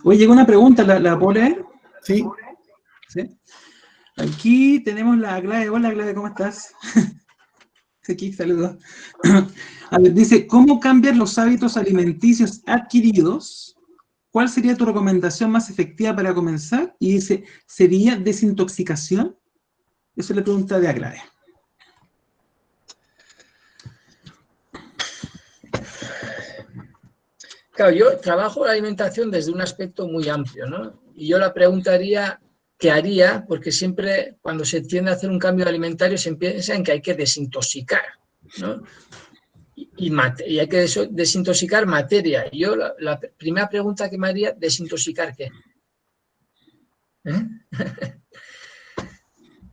Oye, llegó una pregunta, ¿la puedo leer? Sí. ¿Sí? Aquí tenemos la Glade. Hola, Glade, ¿cómo estás? Aquí, saludos. A ver, dice, ¿cómo cambiar los hábitos alimenticios adquiridos? ¿Cuál sería tu recomendación más efectiva para comenzar? Y dice, ¿sería desintoxicación? Esa es la pregunta de Agrade. Claro, yo trabajo la alimentación desde un aspecto muy amplio, ¿no? Y yo la preguntaría qué haría, porque siempre cuando se tiende a hacer un cambio alimentario se piensa en que hay que desintoxicar, ¿no? Y hay que desintoxicar materia. Y yo la primera pregunta que me haría, ¿desintoxicar qué?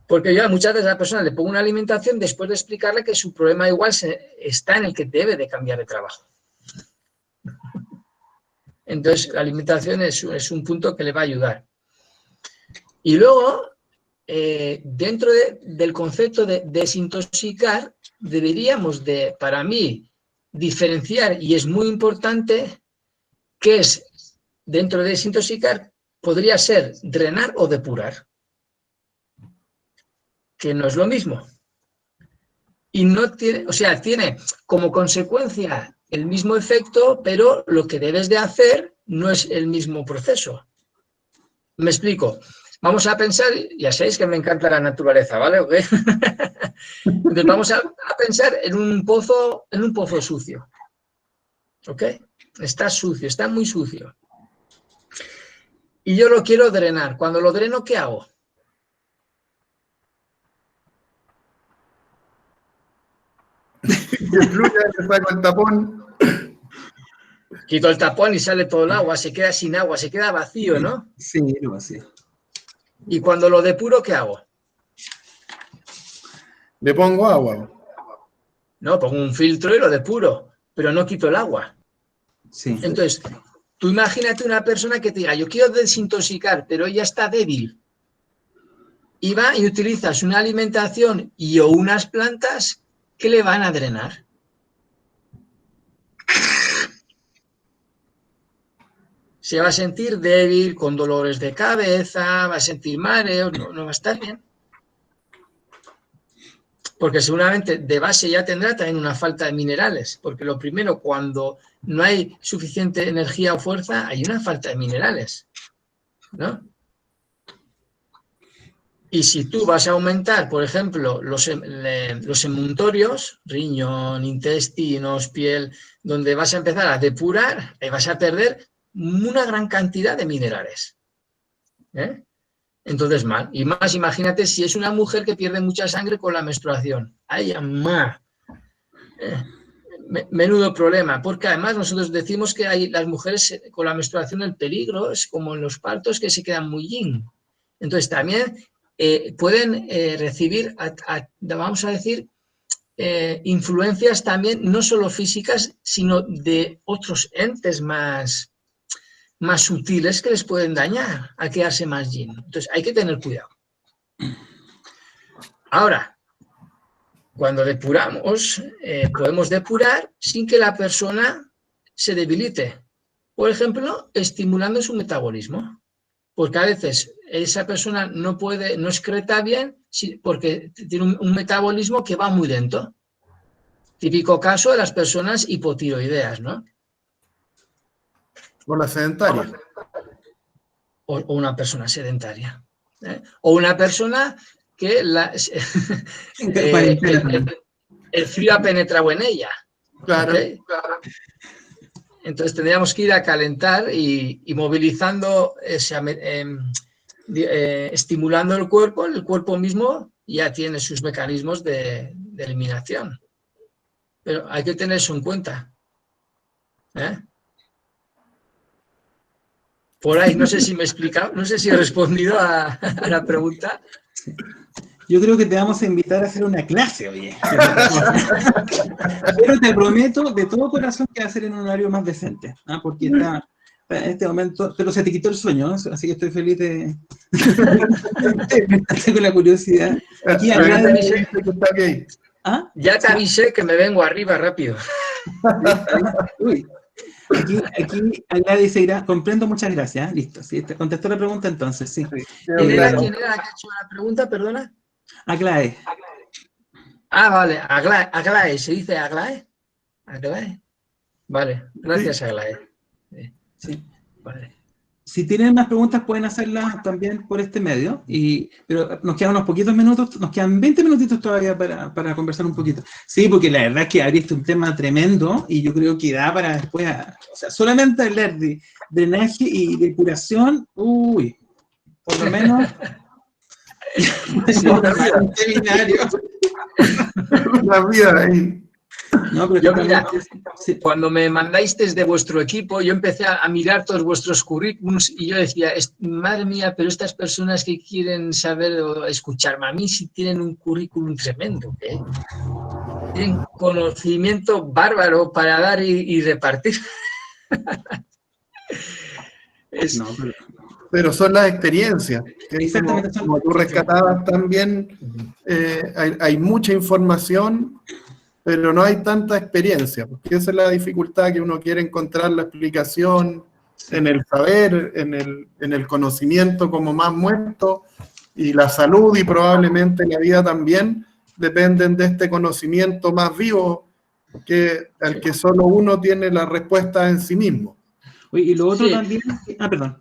Porque yo a muchas veces a la persona le pongo una alimentación después de explicarle que su problema igual está en el que debe de cambiar de trabajo. Entonces, la alimentación es un punto que le va a ayudar. Y luego, dentro del concepto de desintoxicar, deberíamos de, para mí, diferenciar, y es muy importante, qué es, dentro de desintoxicar, podría ser drenar o depurar, que no es lo mismo. Y no tiene, o sea, tiene como consecuencia el mismo efecto, pero lo que debes de hacer no es el mismo proceso. Me explico. Vamos a pensar, ya sabéis que me encanta la naturaleza, ¿vale? ¿Okay? Entonces vamos a pensar en un pozo sucio. ¿Ok? Está sucio, está muy sucio. Y yo lo quiero drenar. Cuando lo dreno, ¿qué hago? Que fluya, que saco el tapón. Quito el tapón y sale todo el agua, se queda sin agua, se queda vacío, ¿no? Sí, lo vacío. Y cuando lo depuro, ¿qué hago? Le pongo agua. No, pongo un filtro y lo depuro, pero no quito el agua. Sí. Entonces, tú imagínate una persona que te diga, yo quiero desintoxicar, pero ella está débil. Y va y utilizas una alimentación y o unas plantas que le van a drenar. Se va a sentir débil, con dolores de cabeza, va a sentir mareos, no va a estar bien. Porque seguramente de base ya tendrá también una falta de minerales, porque lo primero, cuando no hay suficiente energía o fuerza, hay una falta de minerales, ¿no? Y si tú vas a aumentar, por ejemplo, los emuntorios, riñón, intestinos, piel, donde vas a empezar a depurar, vas a perder una gran cantidad de minerales. Entonces, mal. Y más, imagínate si es una mujer que pierde mucha sangre con la menstruación. ¡Ay, mamá! Menudo problema, porque además nosotros decimos que hay las mujeres con la menstruación el peligro es como en los partos que se quedan muy yin. Entonces también pueden recibir, vamos a decir, influencias también no solo físicas, sino de otros entes más sutiles que les pueden dañar al quedarse más yin. Entonces hay que tener cuidado. Ahora, cuando depuramos, podemos depurar sin que la persona se debilite. Por ejemplo, estimulando su metabolismo. Porque a veces esa persona no excreta bien porque tiene un metabolismo que va muy lento. Típico caso de las personas hipotiroideas, ¿no? O la sedentaria. O una persona sedentaria. O una persona que el frío ha penetrado en ella. Claro, ¿Okay? claro. Entonces tendríamos que ir a calentar y movilizando, estimulando el cuerpo mismo ya tiene sus mecanismos de eliminación. Pero hay que tener eso en cuenta. Por ahí, no sé si me he explicado, no sé si he respondido a la pregunta. Yo creo que te vamos a invitar a hacer una clase, oye. Pero te prometo de todo corazón que va a ser en un horario más decente, porque en este momento, pero se te quitó el sueño, ¿no? Así que estoy feliz de con la curiosidad. Aquí ya te avisé que me vengo arriba rápido. Uy. Aquí Gladys Seguirá, comprendo, muchas gracias. Listo, sí, te contestó la pregunta entonces, sí. ¿Quién era la que ha hecho la pregunta, perdona? Aglae. Vale, Aglae, ¿se dice Aglae? Aglae. Vale, gracias, Aglae. Sí. Vale. Si tienen más preguntas pueden hacerlas también por este medio, pero nos quedan unos poquitos minutos, nos quedan 20 minutitos todavía para conversar un poquito. Sí, porque la verdad es que abriste un tema tremendo y yo creo que da para después, o sea, solamente hablar de drenaje y depuración, uy, por lo menos Sí, un seminario. La vida ahí. No, pero yo, mira, sí. Cuando me mandáis desde vuestro equipo, yo empecé a mirar todos vuestros currículums y yo decía, madre mía, pero estas personas que quieren saber o escucharme a mí sí tienen un currículum tremendo, ¿eh? Tienen conocimiento bárbaro para dar y repartir. Pero son las experiencias. Exactamente. Como tú rescatabas también, hay mucha información, pero no hay tanta experiencia, porque esa es la dificultad, que uno quiere encontrar la explicación en el saber, en el conocimiento como más muerto, y la salud y probablemente la vida también dependen de este conocimiento más vivo, al que solo uno tiene la respuesta en sí mismo. Oye, y lo otro también, perdón,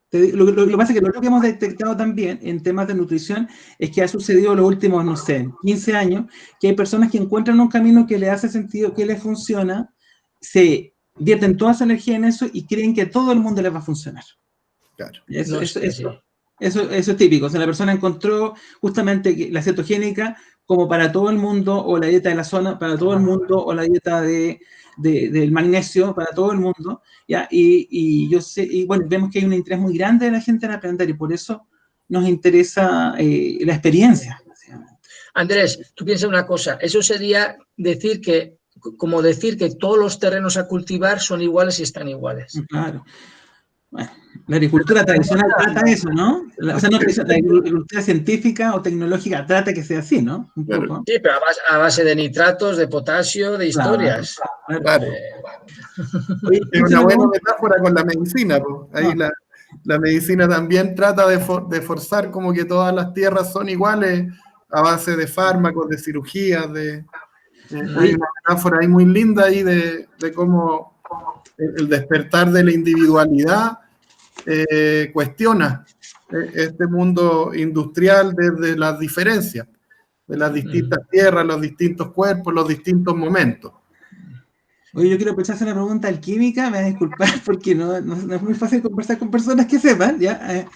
lo que pasa es que lo que hemos detectado también en temas de nutrición es que ha sucedido los últimos, no sé, 15 años, que hay personas que encuentran un camino que les hace sentido, que les funciona, se vierten toda su energía en eso y creen que a todo el mundo les va a funcionar. Claro. Eso es típico. O sea, la persona encontró justamente la cetogénica como para todo el mundo, o la dieta de la zona para todo el mundo, o la dieta del magnesio para todo el mundo, ¿ya? Y yo sé, y bueno, vemos que hay un interés muy grande de la gente en aprender, y por eso nos interesa la experiencia. Andrés, tú piensas una cosa, eso sería decir que todos los terrenos a cultivar son iguales y están iguales. Claro. Bueno, la agricultura tradicional trata eso, ¿no? O sea, no, la agricultura científica o tecnológica trata que sea así, ¿no? Un poco. Sí, pero a base de nitratos, de potasio, de historias. Claro. Es una buena metáfora con la medicina, pues. Ahí la medicina también trata de forzar como que todas las tierras son iguales a base de fármacos, de cirugías, hay una metáfora ahí muy linda ahí de cómo el despertar de la individualidad cuestiona este mundo industrial desde las diferencias de las distintas tierras, los distintos cuerpos, los distintos momentos. Oye, yo quiero empezar una pregunta alquímica, me voy a disculpar porque no es muy fácil conversar con personas que sepan, ¿ya?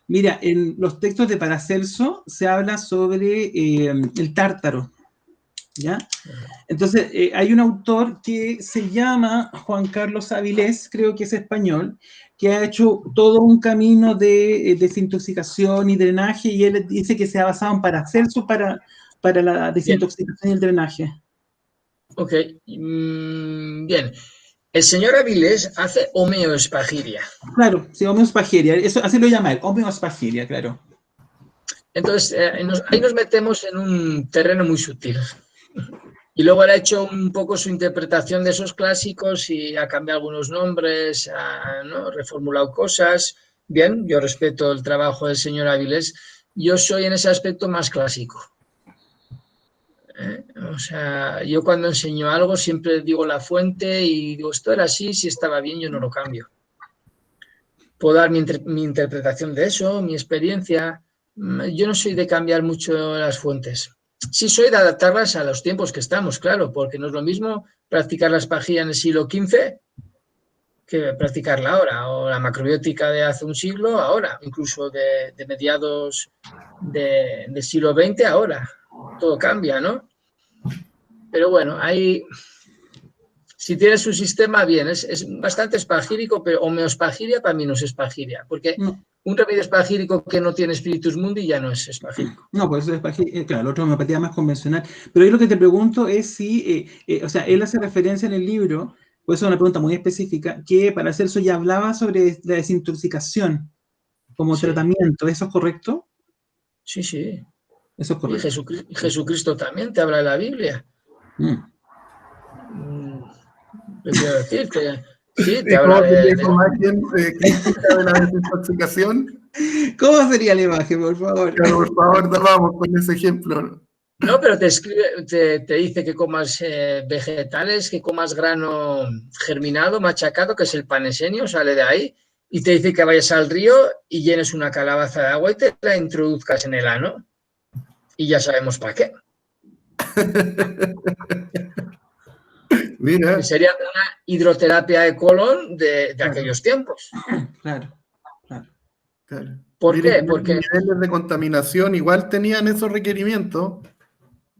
Mira, en los textos de Paracelso se habla sobre el tártaro, ¿ya? Entonces, hay un autor que se llama Juan Carlos Avilés, creo que es español, que ha hecho todo un camino de desintoxicación y drenaje, y él dice que se ha basado en Paracelso para la desintoxicación y el drenaje. Ok, bien. El señor Avilés hace homeospagiria. Claro, sí, homeospagiria, eso, así lo llama él, homeospagiria, claro. Entonces, ahí nos metemos en un terreno muy sutil. Y luego él ha hecho un poco su interpretación de esos clásicos y ha cambiado algunos nombres, ha reformulado cosas. Bien, yo respeto el trabajo del señor Avilés. Yo soy en ese aspecto más clásico. O sea, yo cuando enseño algo siempre digo la fuente y digo, esto era así, si estaba bien yo no lo cambio. Puedo dar mi interpretación de eso, mi experiencia. Yo no soy de cambiar mucho las fuentes. Sí soy de adaptarlas a los tiempos que estamos, claro, porque no es lo mismo practicar la espagilla en el siglo XV que practicarla ahora, o la macrobiótica de hace un siglo ahora, incluso de mediados del siglo XX ahora. Todo cambia, ¿no? Pero bueno, si tienes un sistema, bien, es bastante espagírico, pero homeospagiria para mí no es espagiria, porque un remedio espagírico que no tiene spiritus mundi ya no es espagírico. No, pues eso es espagírico, claro, la otra homeopatía más convencional. Pero yo lo que te pregunto es si, o sea, él hace referencia en el libro, pues es una pregunta muy específica, que Paracelso ya hablaba sobre la desintoxicación como tratamiento, ¿eso es correcto? Sí, sí. Eso es correcto. Y Jesucristo también te habla de la Biblia. Quiero decir que sí, te habla de la imagen crítica de la desintoxicación. ¿Cómo sería la imagen, por favor? Claro, por favor, vamos con ese ejemplo. No, pero te dice que comas vegetales, que comas grano germinado, machacado, que es el panesenio, sale de ahí, y te dice que vayas al río y llenes una calabaza de agua y te la introduzcas en el ano. Y ya sabemos para qué. Mira. Que sería una hidroterapia de colon de aquellos tiempos. Claro. ¿Por Mire, qué? Porque los niveles de contaminación igual tenían esos requerimientos.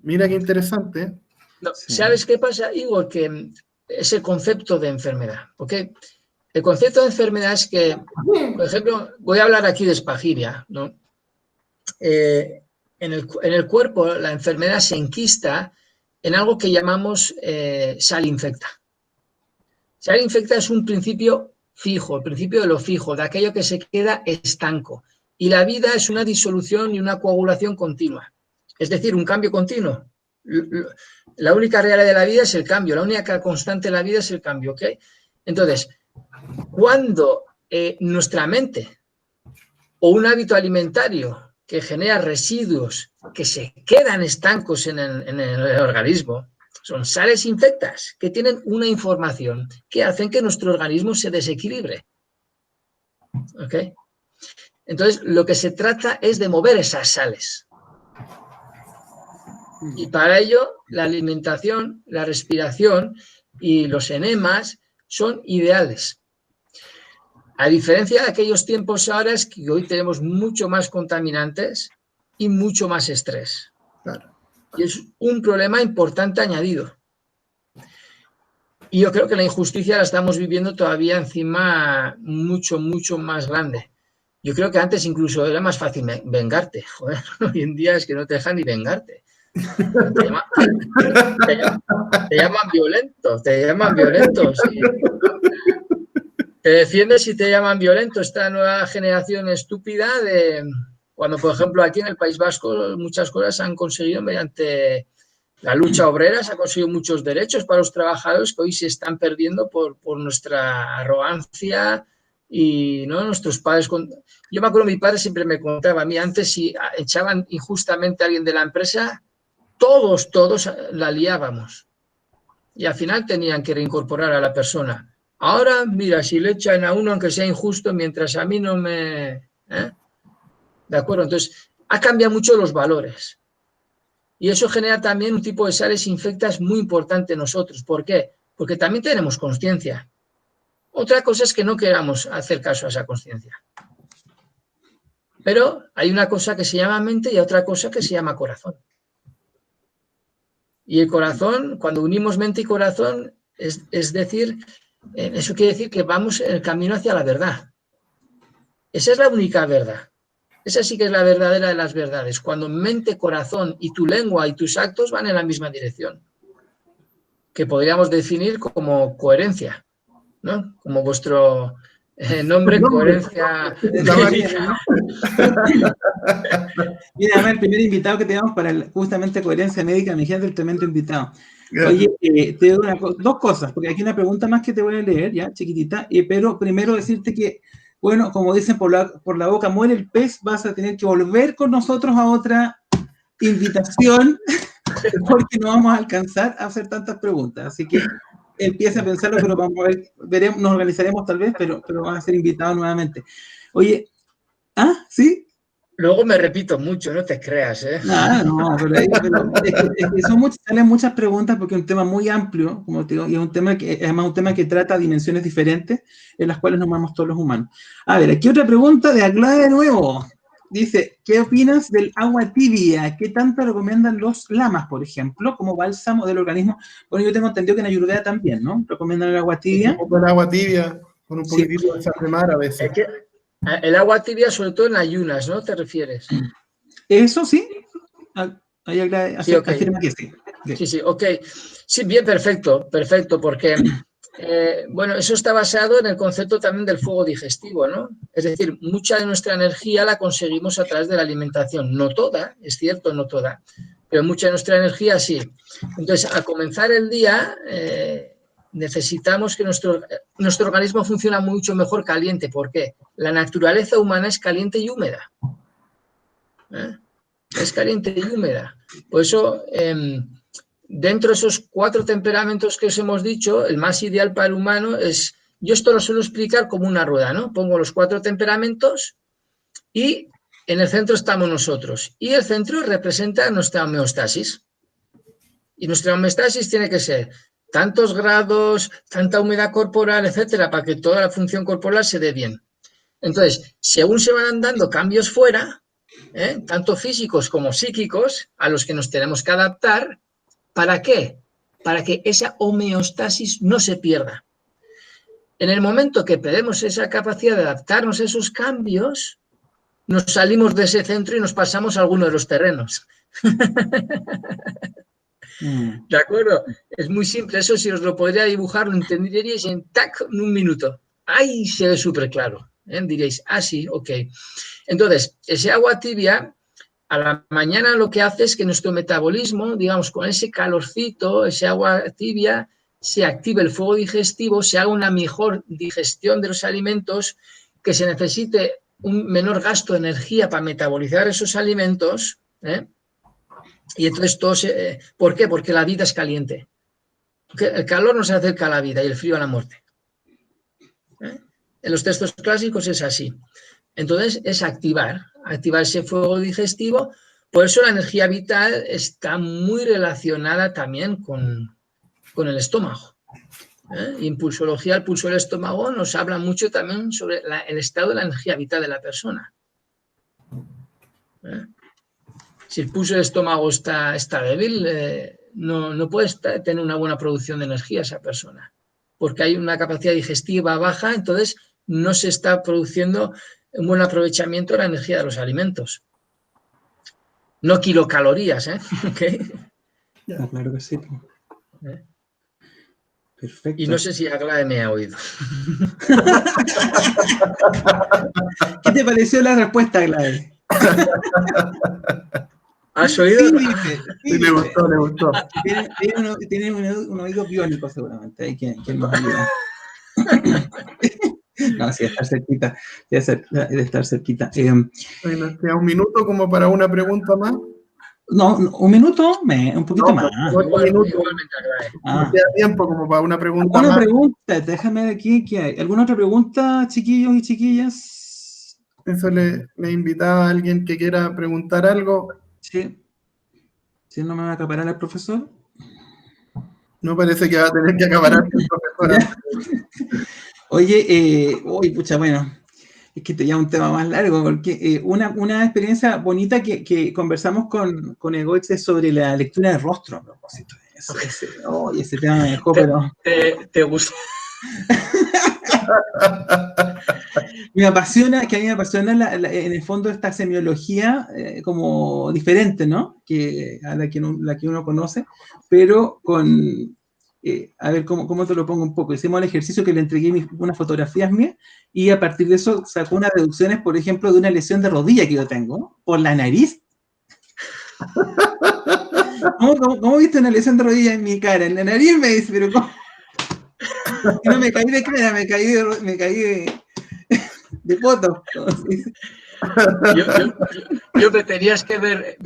Mira qué interesante. no, ¿sabes qué pasa, Igor? Que es el concepto de enfermedad. ¿Okay? El concepto de enfermedad es que, por ejemplo, voy a hablar aquí de Spagyria, ¿no? En el cuerpo la enfermedad se enquista en algo que llamamos sal infecta. Sal infecta es un principio fijo, el principio de lo fijo, de aquello que se queda estanco. Y la vida es una disolución y una coagulación continua. Es decir, un cambio continuo. La única realidad de la vida es el cambio, la única constante de la vida es el cambio, ¿ok? Entonces, cuando nuestra mente o un hábito alimentario que genera residuos que se quedan estancos en el organismo, son sales infectas que tienen una información que hacen que nuestro organismo se desequilibre. ¿Ok? Entonces, lo que se trata es de mover esas sales. Y para ello, la alimentación, la respiración y los enemas son ideales. A diferencia de aquellos tiempos ahora, es que hoy tenemos mucho más contaminantes y mucho más estrés. Claro. Y es un problema importante añadido. Y yo creo que la injusticia la estamos viviendo todavía encima mucho, mucho más grande. Yo creo que antes incluso era más fácil vengarte. Joder, hoy en día es que no te dejan ni vengarte. Te llaman violento, te llaman violento. Sí. Te defiendes y te llaman violento. Esta nueva generación estúpida de... Cuando, por ejemplo, aquí en el País Vasco muchas cosas se han conseguido mediante la lucha obrera, se han conseguido muchos derechos para los trabajadores que hoy se están perdiendo por nuestra arrogancia y ¿no? Nuestros padres... Yo me acuerdo, mi padre siempre me contaba, a mí antes si echaban injustamente a alguien de la empresa, todos la liábamos. Y al final tenían que reincorporar a la persona. Ahora, mira, si le echan a uno, aunque sea injusto, mientras a mí no me... ¿De acuerdo? Entonces, ha cambiado mucho los valores. Y eso genera también un tipo de sales infectas muy importante en nosotros. ¿Por qué? Porque también tenemos conciencia. Otra cosa es que no queramos hacer caso a esa conciencia. Pero hay una cosa que se llama mente y otra cosa que se llama corazón. Y el corazón, cuando unimos mente y corazón, es decir, eso quiere decir que vamos en el camino hacia la verdad. Esa es la única verdad. Esa sí que es la verdadera de las verdades. Cuando mente, corazón y tu lengua y tus actos van en la misma dirección. Que podríamos definir como coherencia, ¿no? Como vuestro nombre, coherencia. Mira, además, el primer invitado que tenemos para justamente coherencia médica, mi gente, el tremendo invitado. Oye, te digo dos cosas, porque aquí hay una pregunta más que te voy a leer, ya, chiquitita, pero primero decirte que, bueno, como dicen por la boca muere el pez, vas a tener que volver con nosotros a otra invitación, porque no vamos a alcanzar a hacer tantas preguntas, así que empieza a pensarlo, pero vamos a ver, veremos, nos organizaremos tal vez, pero vas a ser invitado nuevamente. Oye, ¿sí? Luego me repito mucho, no te creas, ¿eh? No, pero es que salen muchas preguntas porque es un tema muy amplio, como te digo, y es un tema que, además un tema que trata dimensiones diferentes en las cuales nos movemos todos los humanos. A ver, aquí otra pregunta de Agla de nuevo. Dice, ¿qué opinas del agua tibia? ¿Qué tanto recomiendan los lamas, por ejemplo, como bálsamo del organismo? Bueno, yo tengo entendido que en Ayurveda también, ¿no? ¿Recomiendan el agua tibia? Con agua tibia, con un poquitito de sal de mar a veces. El agua tibia, sobre todo en ayunas, ¿no? ¿Te refieres? Eso sí. Ahí sí, okay. Afirma que sí. Sí, ok. Sí, bien, perfecto, porque, bueno, eso está basado en el concepto también del fuego digestivo, ¿no? Es decir, mucha de nuestra energía la conseguimos a través de la alimentación. No toda, es cierto, no toda, pero mucha de nuestra energía sí. Entonces, al comenzar el día, necesitamos que nuestro organismo funcione mucho mejor caliente. ¿Por qué? La naturaleza humana es caliente y húmeda. es caliente y húmeda. Por eso, dentro de esos 4 temperamentos que os hemos dicho, el más ideal para el humano es, yo esto lo suelo explicar como una rueda, ¿no? Pongo los 4 temperamentos y en el centro estamos nosotros. Y el centro representa nuestra homeostasis. Y nuestra homeostasis tiene que ser tantos grados, tanta humedad corporal, etcétera, para que toda la función corporal se dé bien. Entonces, según se van dando cambios fuera, tanto físicos como psíquicos, a los que nos tenemos que adaptar, ¿para qué? Para que esa homeostasis no se pierda. En el momento que perdemos esa capacidad de adaptarnos a esos cambios, nos salimos de ese centro y nos pasamos a alguno de los terrenos. ¿De acuerdo? Es muy simple. Eso, si os lo podría dibujar, lo entenderíais en tac, en un minuto. Ahí se ve súper claro. Diréis, sí, ok. Entonces, ese agua tibia, a la mañana lo que hace es que nuestro metabolismo, digamos, con ese calorcito, ese agua tibia, se active el fuego digestivo, se haga una mejor digestión de los alimentos, que se necesite un menor gasto de energía para metabolizar esos alimentos, y entonces todo se... ¿Por qué? Porque la vida es caliente. El calor nos acerca a la vida y el frío a la muerte. En los textos clásicos es así. Entonces es activar ese fuego digestivo. Por eso la energía vital está muy relacionada también con el estómago. Y en pulsología, el pulso del estómago nos habla mucho también sobre el estado de la energía vital de la persona. Si el pulso del estómago está débil, no puede tener una buena producción de energía esa persona, porque hay una capacidad digestiva baja, entonces no se está produciendo un buen aprovechamiento de la energía de los alimentos. No kilocalorías, ¿Okay? Claro que sí. Perfecto. Y no sé si Aglae me ha oído. ¿Qué te pareció la respuesta, Aglae? ¿Has oído? Sí, le gustó. Tiene un oído biónico, seguramente. Hay quien nos ayuda. No, sí, de estar cerquita. De estar cerquita. Bueno, queda un minuto como para una pregunta más. No, un minuto, un poquito más. Igualmente, no queda tiempo como para una pregunta ¿Alguna más. pregunta? Déjame ver aquí qué hay. ¿Alguna otra pregunta, chiquillos y chiquillas? Eso le invitaba a alguien que quiera preguntar algo. Sí. ¿Si no me va a acaparar el profesor? No parece que va a tener que acaparar el profesor. Oye, pucha, bueno, es que te llamo un tema más largo, porque una experiencia bonita que conversamos con Egoitz es sobre la lectura de rostro, a propósito de eso. Ese tema me dejó, pero... ¿Te gusta? me apasiona en el fondo esta semiología como diferente, ¿no? A la que uno conoce, pero con... a ver, ¿cómo te lo pongo un poco? Hicimos el ejercicio que le entregué unas fotografías mías y a partir de eso sacó unas deducciones, por ejemplo, de una lesión de rodilla que yo tengo por la nariz. ¿Cómo viste una lesión de rodilla en mi cara? En la nariz me dice, pero ¿cómo? No me caí de cara, me caí de foto. Yo me tenías que ver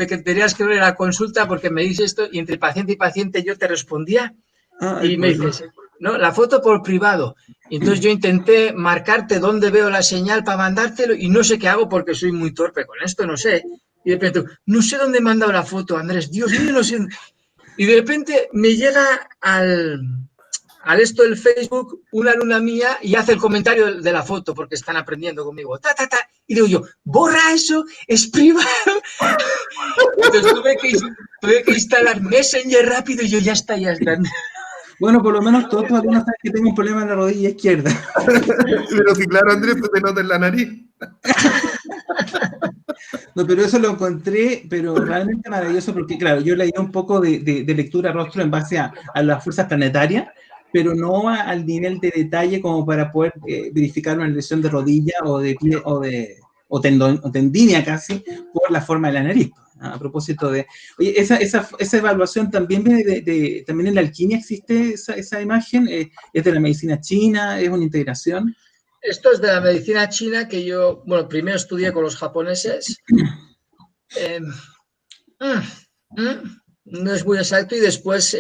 la consulta porque me dices esto y entre paciente y paciente yo te respondía y me dices, no, la foto por privado. Y entonces yo intenté marcarte dónde veo la señal para mandártelo y no sé qué hago porque soy muy torpe con esto, no sé. Y de repente, no sé dónde me han dado la foto, Andrés, Dios mío, no sé. Y de repente me llega al esto del Facebook una alumna mía y hace el comentario de la foto porque están aprendiendo conmigo. Y digo yo, borra eso, es privado. Entonces tuve que instalar Messenger rápido y yo ya está. Bueno, por lo menos todos tus alumnos saben que tengo un problema en la rodilla izquierda. Pero sí, claro, Andrés, se te nota en la nariz. No, pero eso lo encontré, pero realmente maravilloso porque, claro, yo leí un poco de lectura rostro en base a las fuerzas planetarias, pero no al nivel de detalle como para poder verificar una lesión de rodilla o de pie o tendinea casi por la forma de la nariz. A propósito de... Oye, esa evaluación también viene también en la alquimia existe esa imagen, es de la medicina china, es una integración. Esto es de la medicina china que yo, bueno, primero estudié con los japoneses. No es muy exacto, y después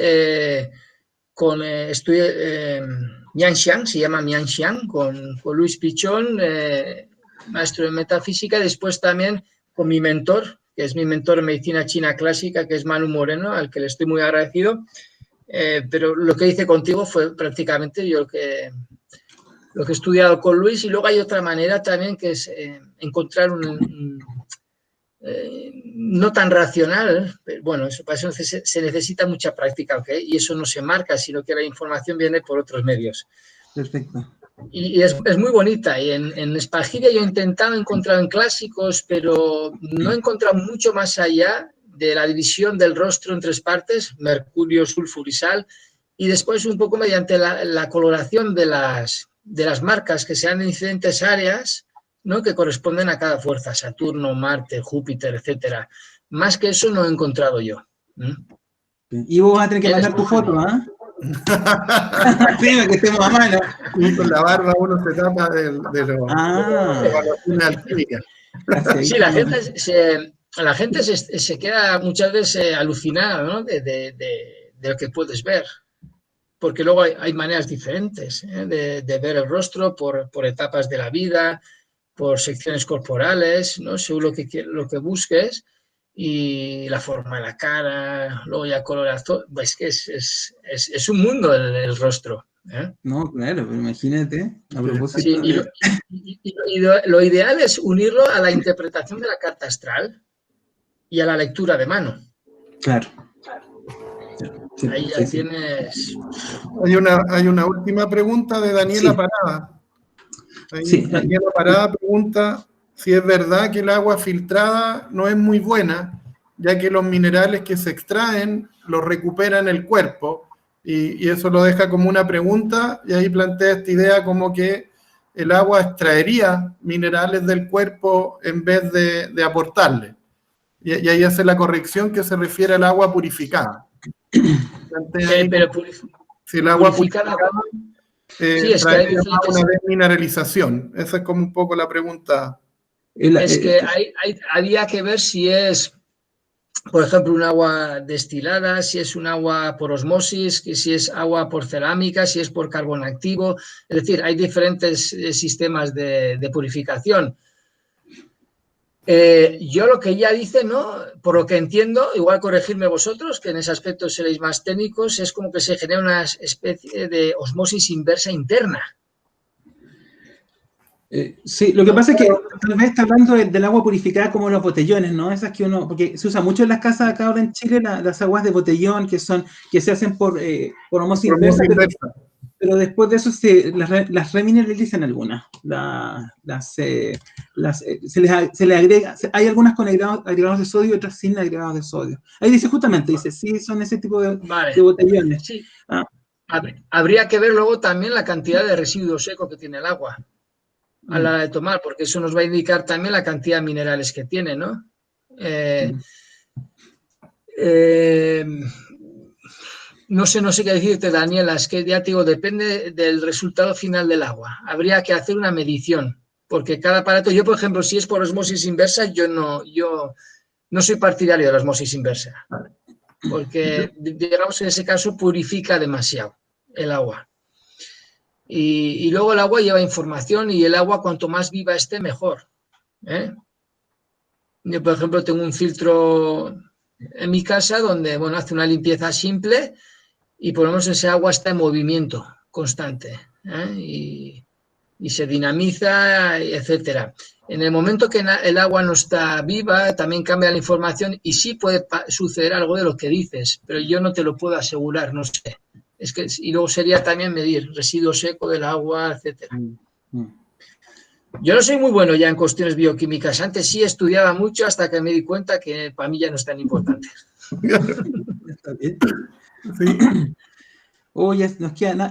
estudié Mianxiang, se llama Mianxiang, con Luis Pichón, maestro de metafísica, y después también con mi mentor, que es mi mentor en medicina china clásica, que es Manu Moreno, al que le estoy muy agradecido. Pero lo que hice contigo fue prácticamente lo que he estudiado con Luis, y luego hay otra manera también, que es encontrar no tan racional, pero bueno, para eso se necesita mucha práctica, ¿ok? Y eso no se marca, sino que la información viene por otros medios. Perfecto. Y es muy bonita. Y en Espagiria yo he intentado encontrar en clásicos, pero no he encontrado mucho más allá de la división del rostro en 3 partes, mercurio, sulfur y sal, y después un poco mediante la coloración de las marcas que sean en diferentes áreas, ¿no?, que corresponden a cada fuerza, Saturno, Marte, Júpiter, etcétera. Más que eso no he encontrado yo. Y vos vas a tener que mandar tu foto, ¿ah? Sí, que estemos a mano. Y con la barba uno se tapa de los evaluaciones alquímicas. Sí, la gente se queda muchas veces alucinada, ¿no?, de lo que puedes ver. Porque luego hay maneras diferentes de ver el rostro por etapas de la vida, por secciones corporales, ¿no?, según lo que busques, y la forma de la cara, luego ya coloración. Es que es un mundo el rostro. No, claro, pero imagínate, a propósito sí, y lo ideal es unirlo a la interpretación de la carta astral y a la lectura de mano. Claro. Sí, ahí ya tienes... Hay una última pregunta de Daniela Parada. Daniela Parada pregunta si es verdad que el agua filtrada no es muy buena, ya que los minerales que se extraen los recuperan el cuerpo, y eso lo deja como una pregunta, y ahí plantea esta idea como que el agua extraería minerales del cuerpo en vez de aportarle. Y ahí hace la corrección que se refiere al agua purificada. Pero si el agua purificada... sí, es que hay una desmineralización. Esa es como un poco la pregunta. Es que había que ver si es, por ejemplo, un agua destilada, si es un agua por osmosis, si es agua por cerámica, si es por carbón activo. Es decir, hay diferentes sistemas de purificación. Yo lo que ella dice, ¿no?, por lo que entiendo, igual corregirme vosotros, que en ese aspecto seréis más técnicos, es como que se genera una especie de osmosis inversa interna. Sí, lo que pasa es que tal vez está hablando del agua purificada como los botellones, ¿no? Esas que uno, porque se usa mucho en las casas acá ahora en Chile, las aguas de botellón que se hacen por osmosis inversa, pero después de eso las remineralizan algunas. Se les agrega, hay algunas con agregados de sodio y otras sin agregados de sodio. Ahí dice justamente, sí, son ese tipo de botellones. Sí. Habría que ver luego también la cantidad de residuo seco que tiene el agua a la hora de tomar, porque eso nos va a indicar también la cantidad de minerales que tiene, ¿no? No sé qué decirte, Daniela, es que ya te digo, depende del resultado final del agua. Habría que hacer una medición, porque cada aparato, yo por ejemplo, si es por osmosis inversa, yo no soy partidario de la osmosis inversa, porque digamos en ese caso purifica demasiado el agua. Y luego el agua lleva información, y el agua cuanto más viva esté, mejor. Yo, por ejemplo, tengo un filtro en mi casa donde, bueno, hace una limpieza simple, y por lo menos ese agua está en movimiento constante, y se dinamiza, etcétera. En el momento que el agua no está viva, también cambia la información, y sí puede suceder algo de lo que dices, pero yo no te lo puedo asegurar, no sé. Y luego sería también medir residuo seco del agua, etcétera. Yo no soy muy bueno ya en cuestiones bioquímicas. Antes sí estudiaba mucho, hasta que me di cuenta que para mí ya no es tan importante. Está bien. Sí. Ya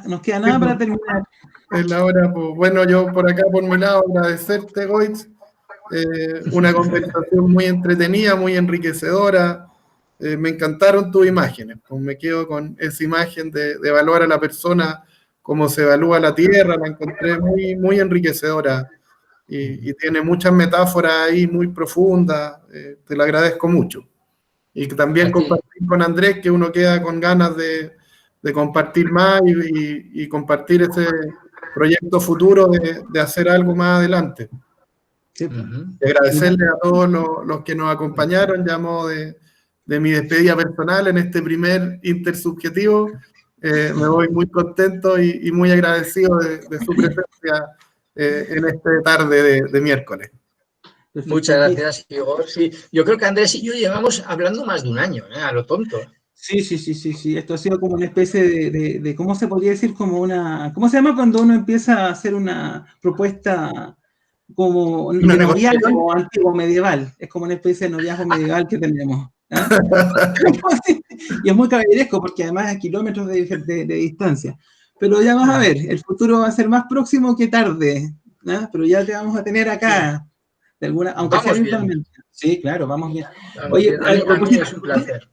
nos queda nada para terminar. Es la hora, pues. Bueno, yo por acá, por mi lado, agradecerte, Goitz. Una conversación muy entretenida, muy enriquecedora. Me encantaron tus imágenes. Pues me quedo con esa imagen de evaluar a la persona, cómo se evalúa la Tierra. La encontré muy, muy enriquecedora, y tiene muchas metáforas ahí muy profundas. Te lo agradezco mucho. y también compartir con Andrés, que uno queda con ganas de compartir más y compartir ese proyecto futuro de hacer algo más adelante. Sí. De agradecerle a todos los que nos acompañaron, ya a modo de mi despedida personal en este primer intersubjetivo. Me voy muy contento y muy agradecido de su presencia en esta tarde de miércoles. Muchas gracias, Igor. Sí, yo creo que Andrés y yo llevamos hablando más de un año, a lo tonto. Sí. Esto ha sido como una especie de ¿cómo se podría decir? Como una, ¿cómo se llama cuando uno empieza a hacer una propuesta como de noviazgo antiguo medieval? Es como una especie de noviazgo medieval que tenemos. Y es muy caballeresco porque además a kilómetros de distancia. Pero ya vas a ver, el futuro va a ser más próximo que tarde, ¿no? Pero ya te vamos a tener acá, de alguna, aunque sea virtualmente. Sí, claro, vamos bien. Oye, a mí es un placer.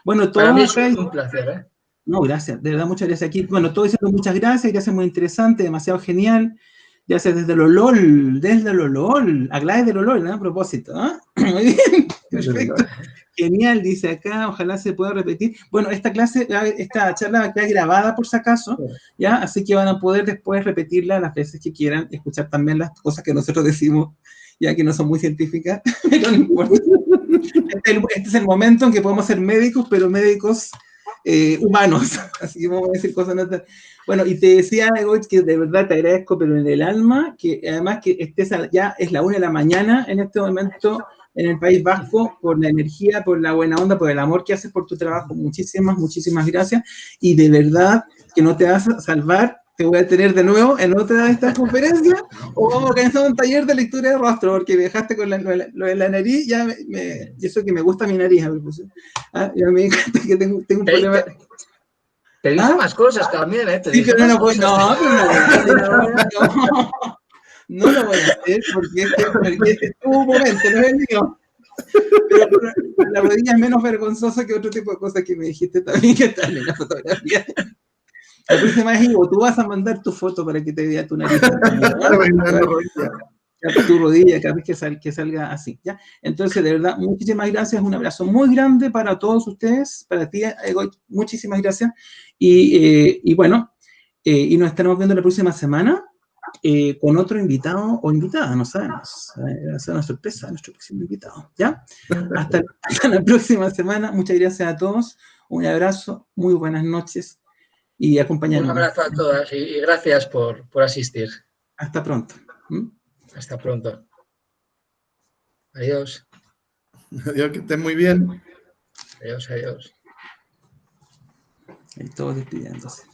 Bueno, para mí es un placer, ¿eh? No, gracias, de verdad, muchas gracias. Aquí, bueno, todo diciendo muchas gracias, muy interesante, demasiado genial. Gracias desde lo LOL, a Gladys de lo LOL, ¿no? A propósito, ¿eh? Muy bien, perfecto. Genial, dice acá, ojalá se pueda repetir. Bueno, esta charla va a quedar grabada por si acaso, ¿ya? Así que van a poder después repetirla las veces que quieran, escuchar también las cosas que nosotros decimos, ya que no son muy científicas, pero no importa. Este es el momento en que podemos ser médicos, pero médicos humanos, así que vamos a decir cosas no tan... Bueno, y te decía, Egoitz, que de verdad te agradezco, pero en el alma, que además que estés ya es la 1 de la mañana en este momento en el País Vasco, por la energía, por la buena onda, por el amor que haces por tu trabajo. Muchísimas gracias. Y de verdad que no te vas a salvar, te voy a tener de nuevo en otra de estas conferencias, o vamos a organizar un taller de lectura de rostro, porque me dejaste con lo de la nariz, ya y eso que me gusta mi nariz, ya me encanta que tengo un problema. Te dice más cosas también, ¿eh? Sí, pero no lo voy a hacer porque este es tu momento, no es el mío. Pero la rodilla es menos vergonzosa que otro tipo de cosas que me dijiste también que están en la fotografía. La próxima vez, Ivo, tú vas a mandar tu foto para que te vea tu nariz. Tu rodilla, cada vez que salga así, ¿ya? Entonces, de verdad, muchísimas gracias, un abrazo muy grande para todos ustedes, para ti, Egoitz, muchísimas gracias, y bueno, y nos estaremos viendo la próxima semana con otro invitado o invitada, no sabemos, va a ser una sorpresa nuestro próximo invitado, ¿ya? Hasta la próxima semana, muchas gracias a todos, un abrazo, muy buenas noches, y acompañarnos. Un abrazo a todas y gracias por asistir. Hasta pronto. Hasta pronto. Adiós. Adiós, que estén muy bien. Adiós. Ahí todos despidiéndose.